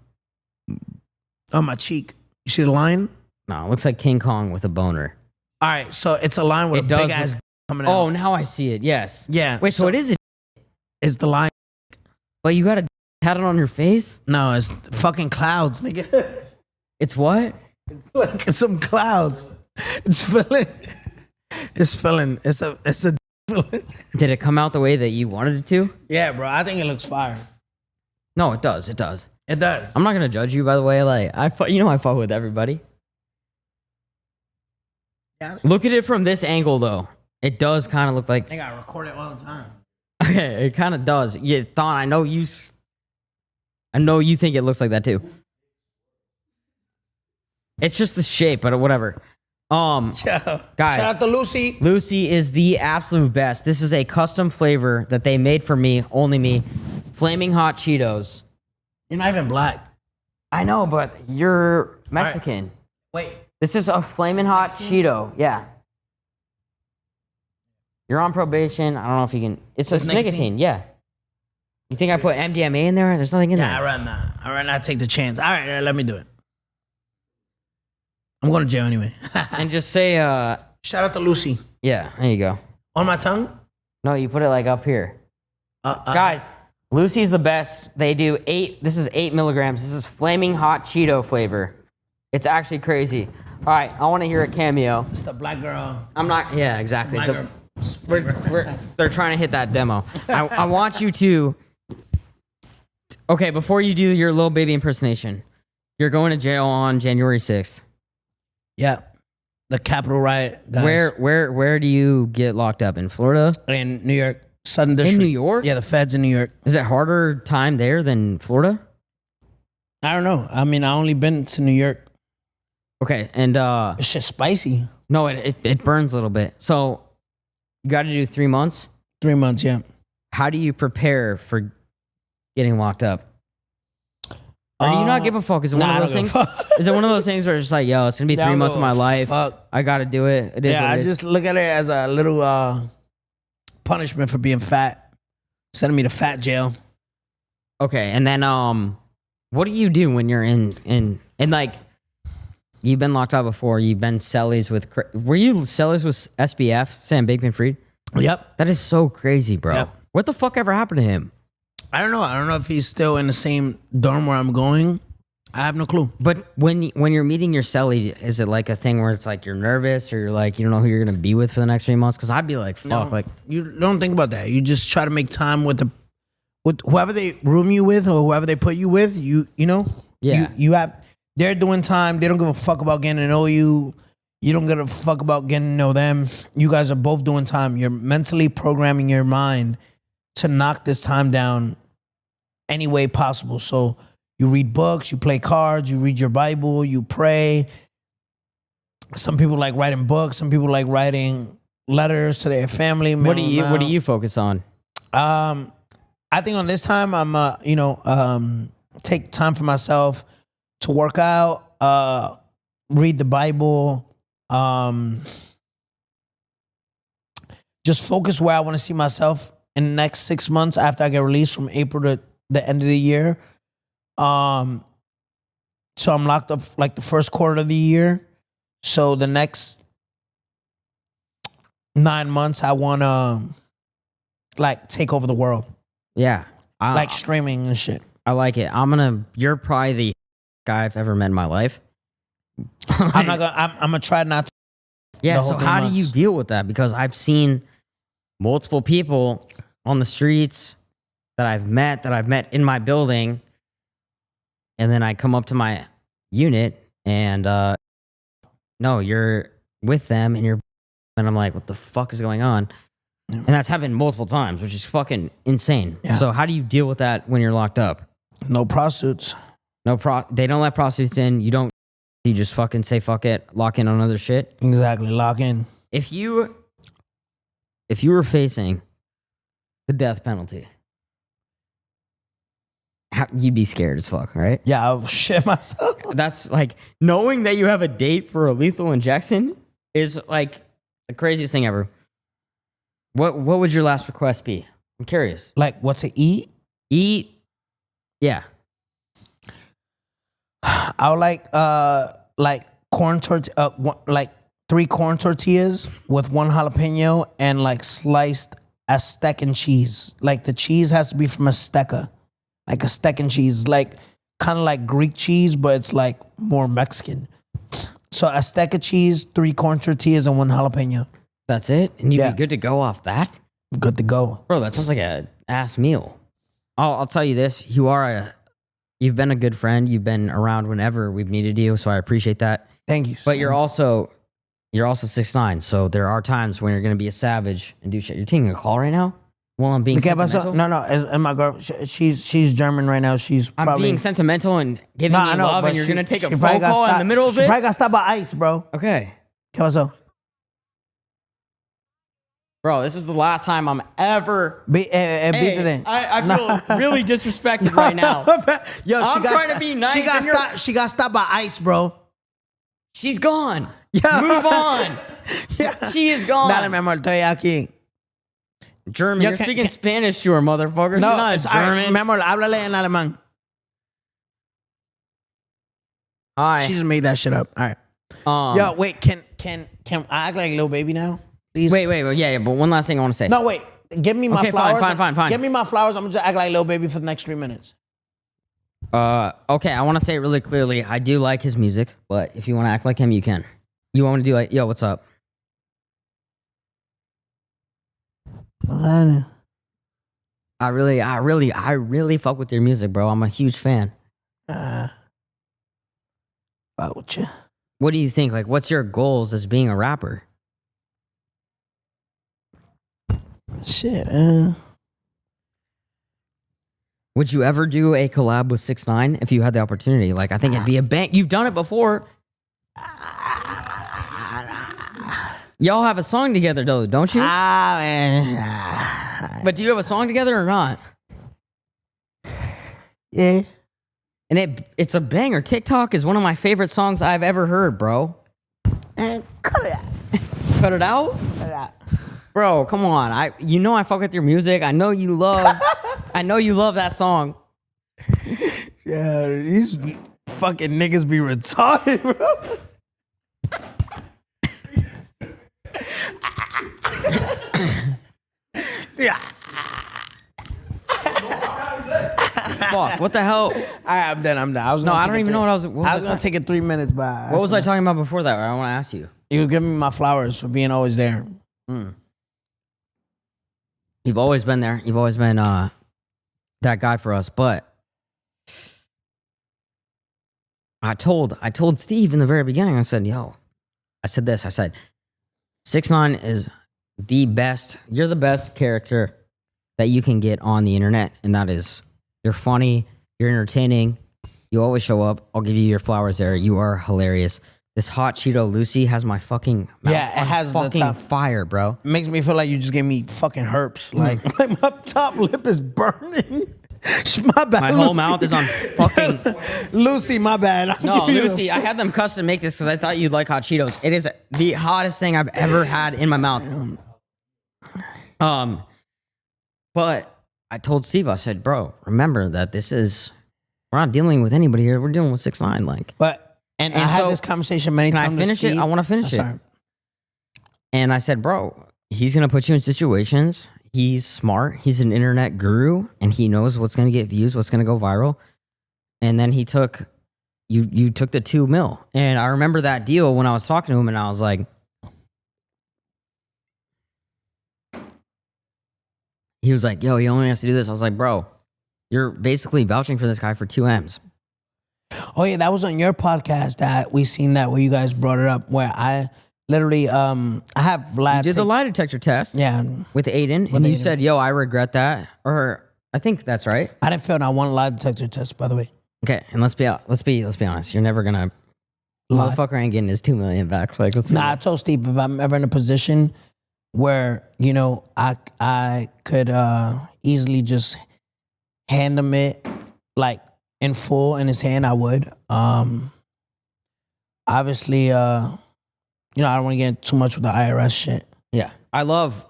my cheek. You see the lion? No, it looks like King Kong with a boner. All right, so it's a lion with It a does big ass look- coming out. Oh, now I see it. Yes. yeah. Wait, so it is. It's the lion. But you got a tatted on your face? No, it's fucking clouds, nigga. It's what? It's like some clouds. It's filling. It's filling. It's a filling. Did it come out the way that you wanted it to? Yeah, bro. I think it looks fire. No, it does. It does. It does. I'm not gonna judge you, by the way. Like I fuck with everybody. Yeah. Look at it from this angle, though. It does kind of look like. I think I record it all the time. Okay, it kind of does. Yeah, Thon, I know you think it looks like that too. It's just the shape, but whatever. Guys, Shout out to Lucy. Lucy is the absolute best. This is a custom flavor that they made for me, only me. Flaming hot Cheetos. You're not even black. I know, but you're Mexican. Wait. This is a flaming hot Cheeto. Yeah. You're on probation. I don't know if you can. It's nicotine. Yeah. You think I put MDMA in there? There's nothing in there. I'd rather not take the chance. All right, let me do it. I'm going to jail anyway. And just say, shout out to Lucy. Yeah, there you go. On my tongue? No, you put it like up here. Guys, Lucy's the best. They do this is 8 milligrams. This is flaming hot Cheeto flavor. It's actually crazy. All right, I want to hear a cameo. It's the black girl. I'm not, yeah, exactly. Girl. They're trying to hit that demo. I want you to, okay, before you do your little baby impersonation, you're going to jail on January 6th. Yeah. The Capitol riot, guys. Where do you get locked up? In Florida? In New York. Southern District. In New York? Yeah, the feds in New York. Is it harder time there than Florida? I don't know. I mean, I only been to New York. Okay, and It's just spicy. no, it burns a little bit. So you got to do 3 months. 3 months, yeah. How do you prepare for getting locked up? Or do you not give a fuck? Is it one of those things? Is it one of those things where it's just like, yo, it's gonna be 3 months of my life. Fuck. I gotta do it. It is. Yeah, what it I is. just look at it as a little punishment for being fat. Sending me to fat jail. Okay, and then what do you do when you're in like you've been locked up before? You've been cellies with. Were you cellies with SBF, Sam Bankman-Fried? Yep. That is so crazy, bro. Yep. What the fuck ever happened to him? I don't know. I don't know if he's still in the same dorm where I'm going. I have no clue. But when you're meeting your cellie, is it like a thing where it's like you're nervous or you're like you don't know who you're gonna be with for the next 3 months? Because I'd be like, fuck, No, like you don't think about that. You just try to make time with whoever they room you with or whoever they put you with. You know. Yeah. You have. They're doing time. They don't give a fuck about getting to know you. You don't give a fuck about getting to know them. You guys are both doing time. You're mentally programming your mind to knock this time down any way possible. So you read books, you play cards, you read your Bible, you pray. Some people like writing books. Some people like writing letters to their family. what do you focus on? I think on this time I'm take time for myself to work out, read the Bible, just focus where I want to see myself in the next 6 months after I get released from April to the end of the year. So I'm locked up like the first quarter of the year. So the next 9 months I want to like take over the world. Yeah, Like streaming and shit. I like it. You're probably the guy I've ever met in my life. I'm gonna try not to. Yeah, the whole so 3 how do you months. deal with that? Because I've seen multiple people on the streets that I've met in my building, and then I come up to my unit and no, you're with them and I'm like, what the fuck is going on? Yeah. And that's happened multiple times, which is fucking insane. Yeah. So how do you deal with that when you're locked up? No prostitutes. They don't let prostitutes in. You just fucking say fuck it, lock in on other shit. Exactly. Lock in. If you were facing the death penalty, you'd be scared as fuck, right? Yeah, I'll shit myself. That's like knowing that you have a date for a lethal injection is like the craziest thing ever. What would your last request be? I'm curious. Like what to eat? Eat. Yeah. I would like corn like 3 corn tortillas with 1 jalapeno and like sliced Aztecan cheese. Like the cheese has to be from Azteca. Like Aztecan cheese, like kind of like Greek cheese, but it's like more Mexican. So Azteca cheese, 3 corn tortillas, and 1 jalapeno. That's it? And you'd Yeah. be good to go off that? Good to go. Bro, that sounds like a ass meal. I'll tell you this. You've been a good friend. You've been around whenever we've needed you, so I appreciate that. Thank you. But you're also 6'9", so there are times when you're going to be a savage and do shit. You're taking a call right now? Well, I'm being ¿Qué sentimental. pasó? No, it's my girl. She's German right now. She's I'm probably being sentimental and giving you love, but and you're gonna take a she phone probably got call in stopped- the middle of She probably this. got stopped by ICE, bro. Okay, ¿Qué pasó? bro, this is the last time I'm ever. Beat Hey, then. I feel really disrespected right now. Yo, I'm trying to be nice, and you're- She got stopped by ICE, bro. She's gone. Yeah. Move on. Yeah. She is gone. Dale, mi amor, estoy aquí. German. Yo, You're can- speaking can- Spanish to her, motherfucker. No, She's not it's all right. German. Mi amor, háblale en alemán. Hi. She just made that shit up. All right. Yo, wait, can I act like Lil Baby now? Please. wait, yeah, but one last thing I want to say. No, wait. Give me my Okay, fine, flowers. fine. Give me my flowers. I'm gonna just act like Lil Baby for the next 3 minutes. Okay, I want to say it really clearly. I do like his music, but if you want to act like him, you can. You want me to do like, yo, what's up? I really fuck with your music, bro. I'm a huge fan. Fuck with you. What do you think? Like, what's your goals as being a rapper? Shit. Would you ever do a collab with 6ix9ine if you had the opportunity? Like, I think it'd be a bang. You've done it before. Y'all have a song together, though, don't you? Man. But do you have a song together or not? Yeah. And it's a banger. TikTok is one of my favorite songs I've ever heard, bro. Cut it out. Cut it out? Cut it out. Bro, come on. I fuck with your music. I know you love that song. Yeah, these fucking niggas be retarded, bro. Yeah. Fuck, what the hell? All right, I'm done. I don't even know what I was. I was gonna take it 3 minutes, but What was I talking about before that? I want to ask you. You were giving me my flowers for being always there. You've always been there. You've always been that guy for us. But I told Steve in the very beginning. I said, I said 6ix9ine is the best. You're the best character that you can get on the internet, and that is you're funny, you're entertaining, you always show up. I'll give you your flowers there. You are hilarious. This hot Cheeto Lucy has my fucking mouth Yeah, it on has the fucking top. fire, bro. It makes me feel like you just gave me fucking herpes. Like my top lip is burning. My bad. My whole mouth is on fucking. Lucy, my bad. I'll No, give you Lucy, I had them custom make this because I thought you'd like hot Cheetos. It is the hottest thing I've ever had in my mouth. But I told Steve, I said, bro, remember that we're not dealing with anybody here. We're dealing with 6ix9ine. Like, And I had so- this conversation many can I times. with finish it? Steve. I want to finish it. Sorry. And I said, bro, he's going to put you in situations. He's smart. He's an internet guru, and he knows what's going to get views, what's going to go viral. And then he took, you took the 2 mil. And I remember that deal when I was talking to him, and I was like, he was like, yo, he only has to do this. I was like, bro, you're basically vouching for this guy for 2 M's. Oh yeah, that was on your podcast that we seen that where you guys brought it up where I literally I have You did the lie detector test with Aiden, and you Aiden. said, yo, I regret that. Or I think that's right. I didn't fail not one lie detector test, by the way. Okay, and let's be honest. You're never gonna Lie. motherfucker ain't getting his 2 million back. Like, let's be Nah, I told Steve if I'm ever in a position where, I could easily just hand him it like in full in his hand, I would. Obviously, I don't want to get too much with the IRS shit. Yeah. I love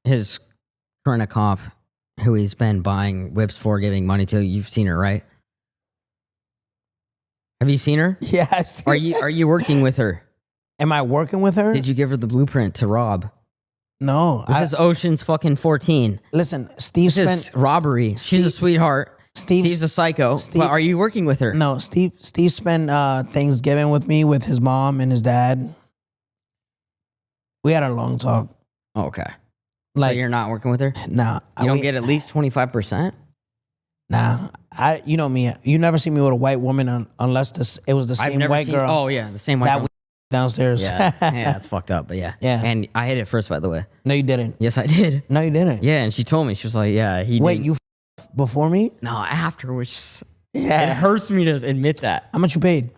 his current comp who he's been buying whips for, giving money to. You've seen her, right? Have you seen her? Yeah, I see. Are you working with her? Am I working with her? Did you give her the blueprint to rob? No. This is Ocean's fucking 14. Listen, Steve This is robbery. She's a sweetheart. Steve's a psycho. But are you working with her? No, Steve spent Thanksgiving with me with his mom and his dad. We had a long talk. Oh, okay. Like So you're not working with her? nah. You don't get at least 25%? Nah. You know me. You never see me with a white woman unless it was the I've same never white seen. girl. Oh yeah, the same white that girl. downstairs. Yeah, yeah, that's fucked up. But yeah, Yeah. And I hit it first, by the way. No, you didn't. Yes, I did. No, you didn't. Yeah, and she told me, she was like, yeah, he Wait, didn't. you before me? No, after, which Yeah. it hurts me to admit that. How much you paid?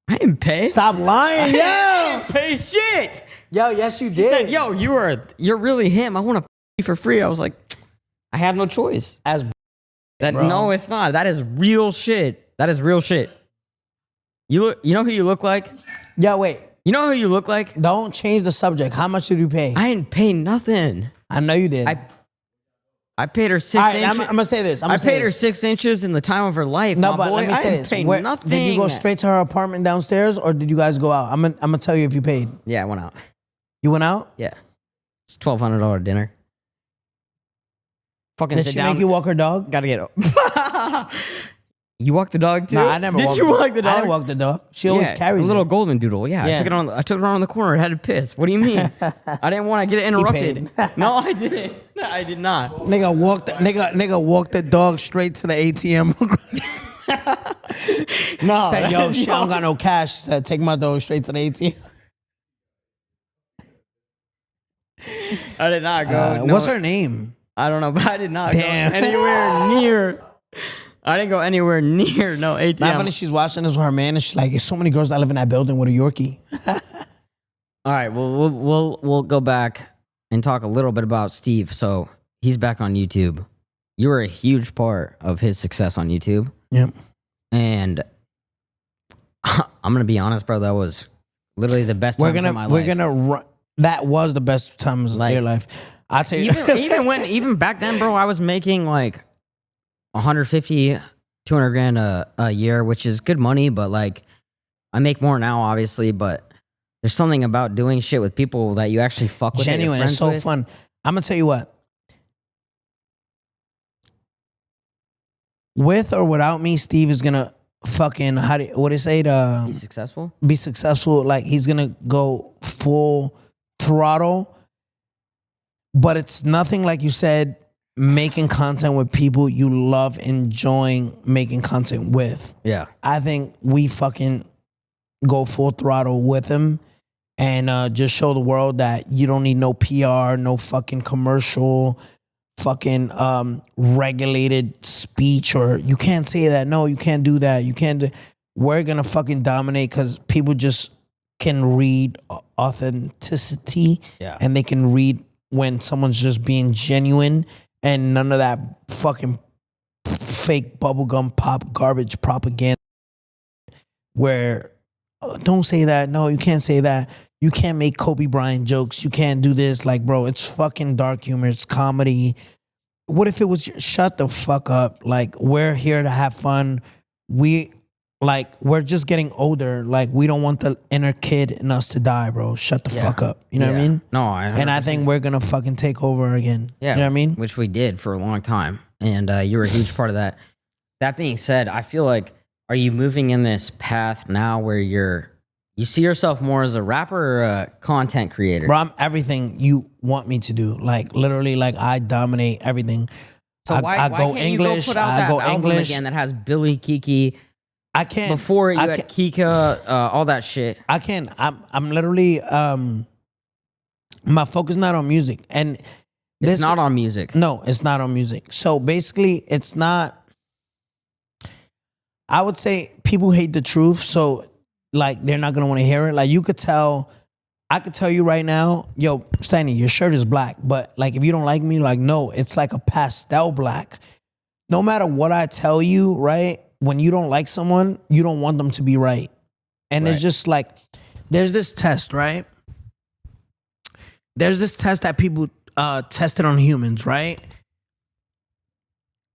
I didn't pay. Stop lying, yo. I didn't pay shit. Yo, yes, you He did. said, yo, you're really him. I want to you for free. I was like, I have no choice. As That bro. No, it's not. That is real shit. That is real shit. You know who you look like? yo, wait. You know who you look like? Don't change the subject. How much did you pay? I didn't pay nothing. I know you did. I paid her 6 All right, inches. I'm gonna say this. I paid her 6 inches in the time of her life. No, my but boy. let me I say didn't this. pay nothing. Did you go straight to her apartment downstairs, or did you guys go out? I'm gonna tell you if you paid. Yeah, I went out. You went out? Yeah, it's $1,200 dinner. Fucking Did sit she down. make you walk her dog? Gotta get up. You walked the dog too? Nah, I never. Did you walk the dog? I didn't walk the dog. She always carries a little it. golden doodle. Yeah, Yeah. I took it around the corner. It had to piss. What do you mean? I didn't want to get it interrupted. No, I didn't. I did not. Nigga walked the dog straight to the ATM. No, Said, yo, shit, I don't got no cash. She said, take my dog straight to the ATM. I did not go. No, What's her name? I don't know, but I did not Damn. go anywhere near. I didn't go anywhere near no ATM. Not funny. She's watching this with her man, and she's like, "There's so many girls that live in that building with a Yorkie." All right, well, we'll go back and talk a little bit about Steve. So he's back on YouTube. You were a huge part of his success on YouTube. Yep. And I'm gonna be honest, bro. That was literally the best times of my life. That was the best times of your life. I tell you, even back then, bro, I was making like 150, 200 grand a year, which is good money. But like, I make more now, obviously. But there's something about doing shit with people that you actually fuck with. genuine. It's so fun. I'm gonna tell you what. With or without me, Steve is gonna fucking what do you say? Be successful. Be successful. Like he's gonna go full throttle. But it's nothing like you said. Making content with people you love, enjoying making content with. Yeah, I think we fucking go full throttle with him and just show the world that you don't need no PR, no fucking commercial, fucking regulated speech, or you can't say that. No, you can't do that. You can't do. We're gonna fucking dominate because people just can read authenticity, and they can read when someone's just being genuine. And none of that fucking fake bubblegum pop garbage propaganda where don't say that. No, you can't say that. You can't make Kobe Bryant jokes. You can't do this. Like, bro, it's fucking dark humor. It's comedy. What if it was shut the fuck up? Like, we're here to have fun. We're just getting older. Like, we don't want the inner kid in us to die, bro. Shut the fuck up. You know what I mean? No, and I think we're gonna fucking take over again. Yeah, you know what I mean? Which we did for a long time, and you were a huge part of that. That being said, I feel like, are you moving in this path now where you see yourself more as a rapper or a content creator? Bro, I'm everything you want me to do. Like, literally, like, I dominate everything. So why can't English, you go put out that album again that has Billy Kiki? I can't. Before you had Kika, all that shit. I can't. I'm literally, my focus not on music. And it's not on music. No, it's not on music. So basically, it's not, I would say people hate the truth. So, like, they're not going to want to hear it. Like, you could tell, I could tell you right now, yo, Steiny, your shirt is black. But, like, if you don't like me, like, no, it's like a pastel black. No matter what I tell you, right? When you don't like someone, you don't want them to be right. And it's just like, there's this test, right? There's this test that people tested on humans, right?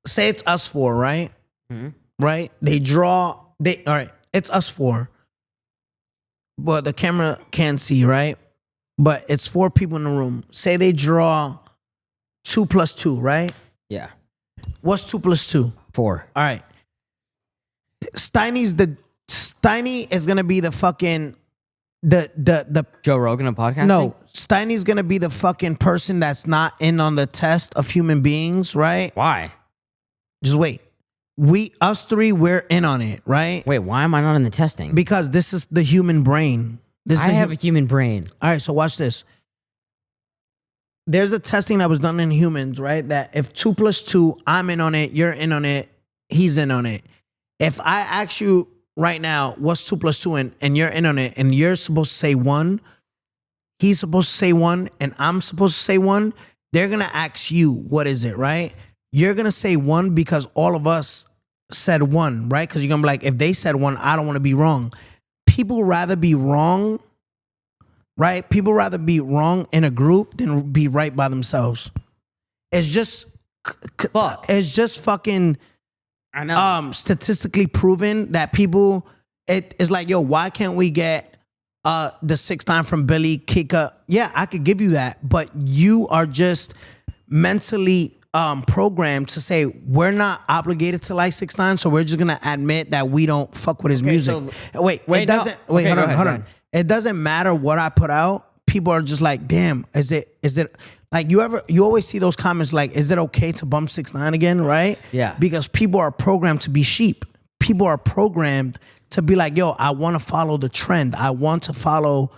Say it's us four, right? Mm-hmm. Right? All right, it's us four. But the camera can't see, right? But it's 4 people in the room. Say they draw 2 plus 2, right? Yeah. What's 2 plus 2? 4. All right. Steiny is gonna be the fucking the Joe Rogan of podcasting? No, Steiny's gonna be the fucking person that's not in on the test of human beings, right? Why? Just wait. Us 3, we're in on it, right? Wait, why am I not in the testing? Because this is the human brain. I have a human brain. All right, so watch this. There's a testing that was done in humans, right? That if 2 + 2, I'm in on it, you're in on it, he's in on it. If I ask you right now, what's 2 + 2, and you're in on it, and you're supposed to say 1, he's supposed to say 1, and I'm supposed to say 1, they're gonna ask you, what is it, right? You're gonna say 1 because all of us said 1, right? Because you're gonna be like, if they said 1, I don't want to be wrong. People rather be wrong, right? People rather be wrong in a group than be right by themselves. It's just Fuck. It's just fucking I know. statistically proven that people, it's like, yo, why can't we get the 6IX9INE from Billy Kika? Yeah, I could give you that, but you are just mentally programmed to say we're not obligated to like 6IX9INE, so we're just gonna admit that we don't fuck with his music. So, wait, no. hold Okay, go on, ahead, hold go on. ahead. It doesn't matter what I put out. People are just like, damn, is it like you always see those comments like, is it okay to bump 6IX9INE again, right? Yeah. Because people are programmed to be sheep. People are programmed to be like, yo, I want to follow the trend. I want to follow,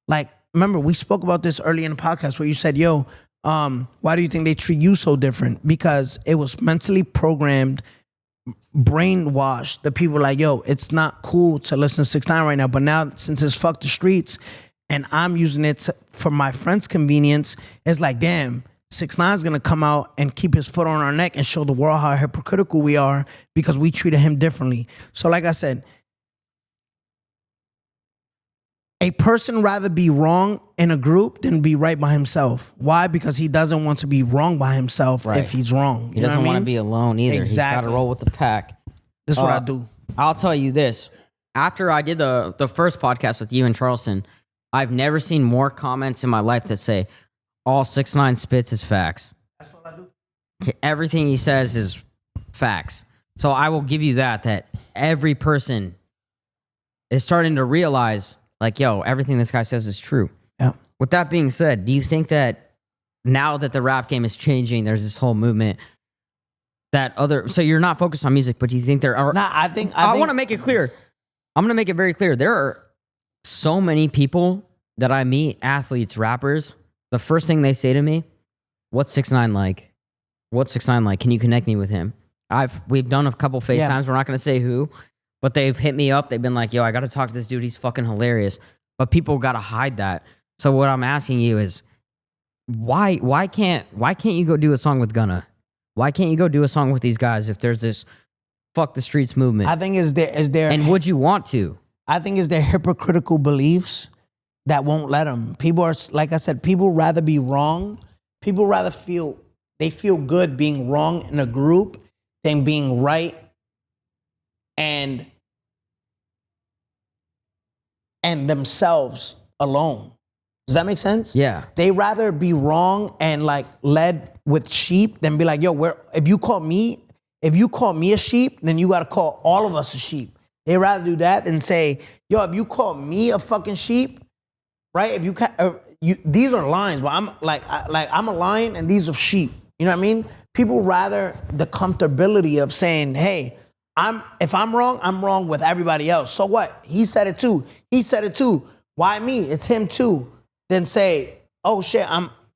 like, remember we spoke about this early in the podcast where you said, yo, why do you think they treat you so different? Because it was mentally programmed, brainwashed. The people were like, yo, it's not cool to listen to 6IX9INE right now. But now since it's fuck the streets and I'm using it for my friend's convenience, it's like, damn, 6IX9INE's gonna come out and keep his foot on our neck and show the world how hypocritical we are because we treated him differently. So like I said, a person rather be wrong in a group than be right by himself. Why? Because he doesn't want to be wrong by himself if he's wrong. He doesn't want to be alone either. Exactly. He's got to roll with the pack. This is what I do. I'll tell you this. After I did the first podcast with you in Charleston, I've never seen more comments in my life that say, all 6IX9INE spits is facts. That's what I do. Everything he says is facts. So I will give you that every person is starting to realize, like, yo, everything this guy says is true. Yeah. With that being said, do you think that now that the rap game is changing, there's this whole movement that so you're not focused on music, but do you think there are... Nah, I want to make it clear. I'm going to make it very clear. There are so many people that I meet, athletes, rappers, the first thing they say to me, what's 6IX9INE like? What's 6IX9INE like? Can you connect me with him? We've done a couple FaceTimes. Yeah. We're not going to say who, but they've hit me up. They've been like, yo, I got to talk to this dude. He's fucking hilarious. But people got to hide that. So what I'm asking you is, why can't you go do a song with Gunna? Why can't you go do a song with these guys if there's this fuck the streets movement? I think is there and would you want to? I think it's their hypocritical beliefs that won't let them. People are, like I said, people rather be wrong. People rather feel good being wrong in a group than being right and themselves alone. Does that make sense? Yeah. They rather be wrong and like led with sheep than be like, yo, if you call me a sheep, then you gotta call all of us a sheep. They rather do that than say, yo, if you call me a fucking sheep, right? If these are lions, but I'm I'm a lion and these are sheep. You know what I mean? People rather the comfortability of saying, hey, if I'm wrong with everybody else. So what? He said it too. He said it too. Why me? It's him too. Then say, oh shit,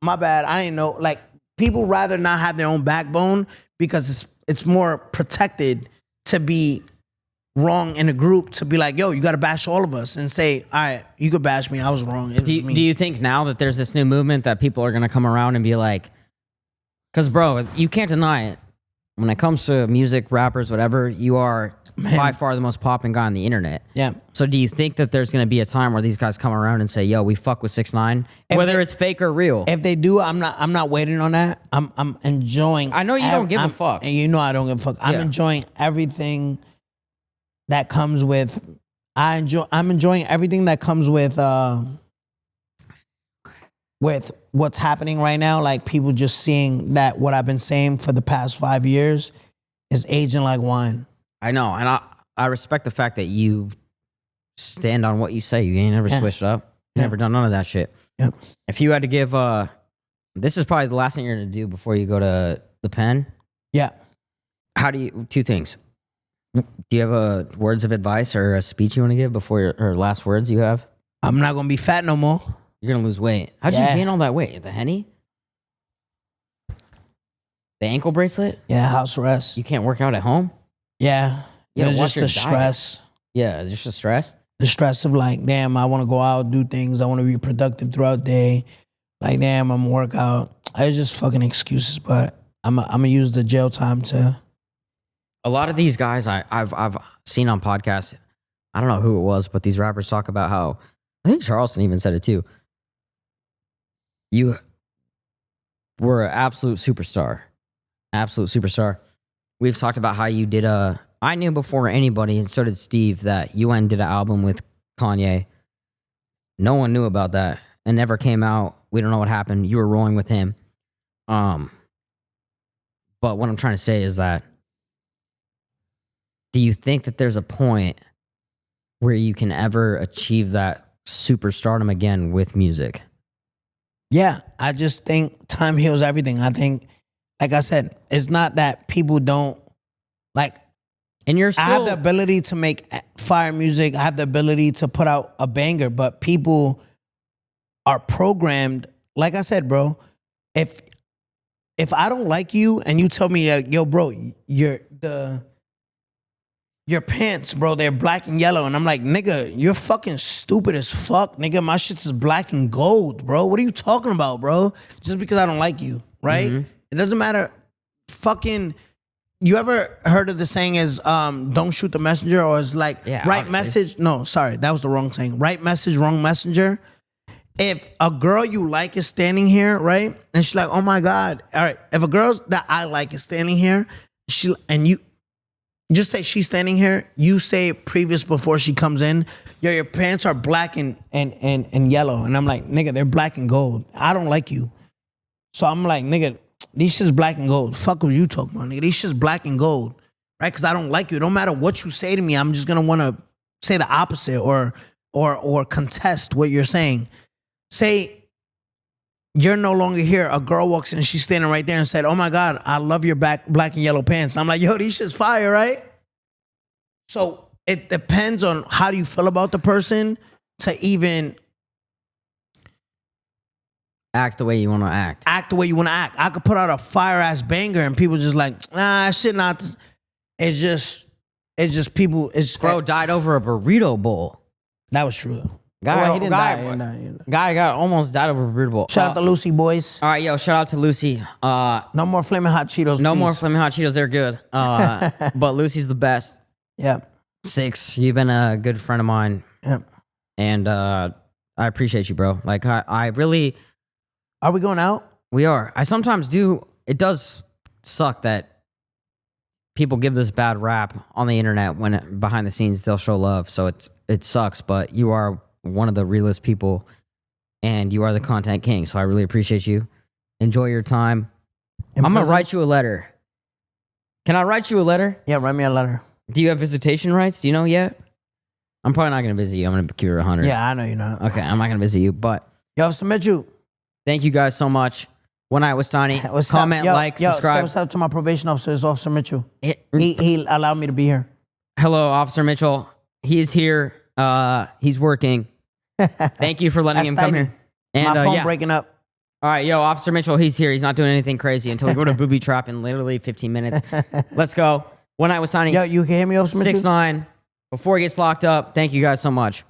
my bad. I didn't know. Like, people rather not have their own backbone because it's more protected to be wrong in a group, to be like, yo, you gotta bash all of us and say, all right, you could bash me. I was wrong. It was me. Do you think now that there's this new movement that people are gonna come around and be like, because bro, you can't deny it. When it comes to music, rappers, whatever, you are by far the most popping guy on the internet. Yeah. So do you think that there's going to be a time where these guys come around and say, yo, we fuck with 6IX9INE, whether it's fake or real? If they do, I'm not waiting on that. I'm enjoying. I know you don't give a fuck. And you know I don't give a fuck. I'm enjoying everything that comes with, I'm enjoying everything that comes with what's happening right now. Like, people just seeing that what I've been saying for the past 5 years is aging like wine. I know, and I respect the fact that you stand on what you say. You ain't never switched up. Never done none of that shit. Yep. If you had to give, this is probably the last thing you're gonna do before you go to the pen. Yeah. Two things. Do you have words of advice or a speech you want to give before your last words you have? I'm not gonna be fat no more. You're gonna lose weight. How'd you gain all that weight? The Henny? The ankle bracelet? Yeah, house arrest. You can't work out at home? Yeah. Yeah, It's watch just your the diet. stress. Yeah, it's just the stress. The stress of like, damn, I want to go out, do things. I want to be productive throughout the day. Like, damn, I'm gonna work out. It's just fucking excuses, but I'm gonna use the jail time to. A lot of these guys I've seen on podcasts, I don't know who it was, but these rappers talk about how, I think Charleston even said it too. You were an absolute superstar. Absolute superstar. We've talked about how you did I knew before anybody, and so did Steve, that you went and did an album with Kanye. No one knew about that. It never came out. We don't know what happened. You were rolling with him. But what I'm trying to say is that, do you think that there's a point where you can ever achieve that superstardom again with music? Yeah, I just think time heals everything. I think, like I said, it's not that people don't like. And you're still, I have the ability to make fire music. I have the ability to put out a banger, but people are programmed. Like I said, bro, if I don't like you and you tell me, yo, bro, your pants, bro, they're black and yellow. And I'm like, nigga, you're fucking stupid as fuck. Nigga, my shit's is black and gold, bro. What are you talking about, bro? Just because I don't like you, right? Mm-hmm. It doesn't matter. Fucking, you ever heard of the saying is, don't shoot the messenger? Or it's like, Yeah, right obviously. message. No, sorry, that was the wrong saying. Right message, wrong messenger. If a girl you like is standing here, right? And she's like, oh my God. All right. If a girl that I like is standing here, you just say she's standing here, you say previous before she comes in, yo, your pants are black and yellow. And I'm like, nigga, they're black and gold. I don't like you. So I'm like, nigga, these shit's black and gold. Fuck what you talking about, nigga. These shit's black and gold. Right? Because I don't like you. No matter what you say to me, I'm just gonna wanna say the opposite or contest what you're saying. Say you're no longer here. A girl walks in and she's standing right there and said, oh my God, I love your black and yellow pants. I'm like, yo, these shit's fire, right? So it depends on how do you feel about the person to even act the way you want to act. act the way you want to act. I could put out a fire ass banger and people just like, nah, shit not. It's just people. Bro died over a burrito bowl. That was true though. Guy, He didn't die. He didn't die. Guy got almost died over a burrito bowl. Shout out to Lucy, boys. All right, yo, shout out to Lucy. No more flaming hot Cheetos. No please. more Flaming Hot Cheetos. They're good. But Lucy's the best. Yeah. 6, you've been a good friend of mine. Yeah. And I appreciate you, bro. Like, I really... Are we going out? We are. I sometimes do... It does suck that people give this bad rap on the internet when behind the scenes they'll show love. So it sucks, but you are one of the realest people and you are the content king. So I really appreciate you. Enjoy your time. I'm going to write you a letter. Can I write you a letter? Yeah, write me a letter. Do you have visitation rights? Do you know yet? I'm probably not going to visit you. I'm going to keep it 100. Yeah, I know you're not. Okay, I'm not going to visit you, but Yo, submit you. thank you guys so much. One Night with Steiny. What's Comment, up? like, Say subscribe. what's up to my probation officer. It's Officer Mitchell. Hit- He allowed me to be here. Hello, Officer Mitchell. He is here. He's working. Thank you for letting him That's come Steiny. here. And My phone yeah. breaking up. All right, yo, Officer Mitchell, he's here. He's not doing anything crazy until we go to Booby Trap in literally 15 minutes. Let's go. One Night with Steiny. Yo, you can hear me, Officer Mitchell? 6IX9INE. Before he gets locked up, thank you guys so much.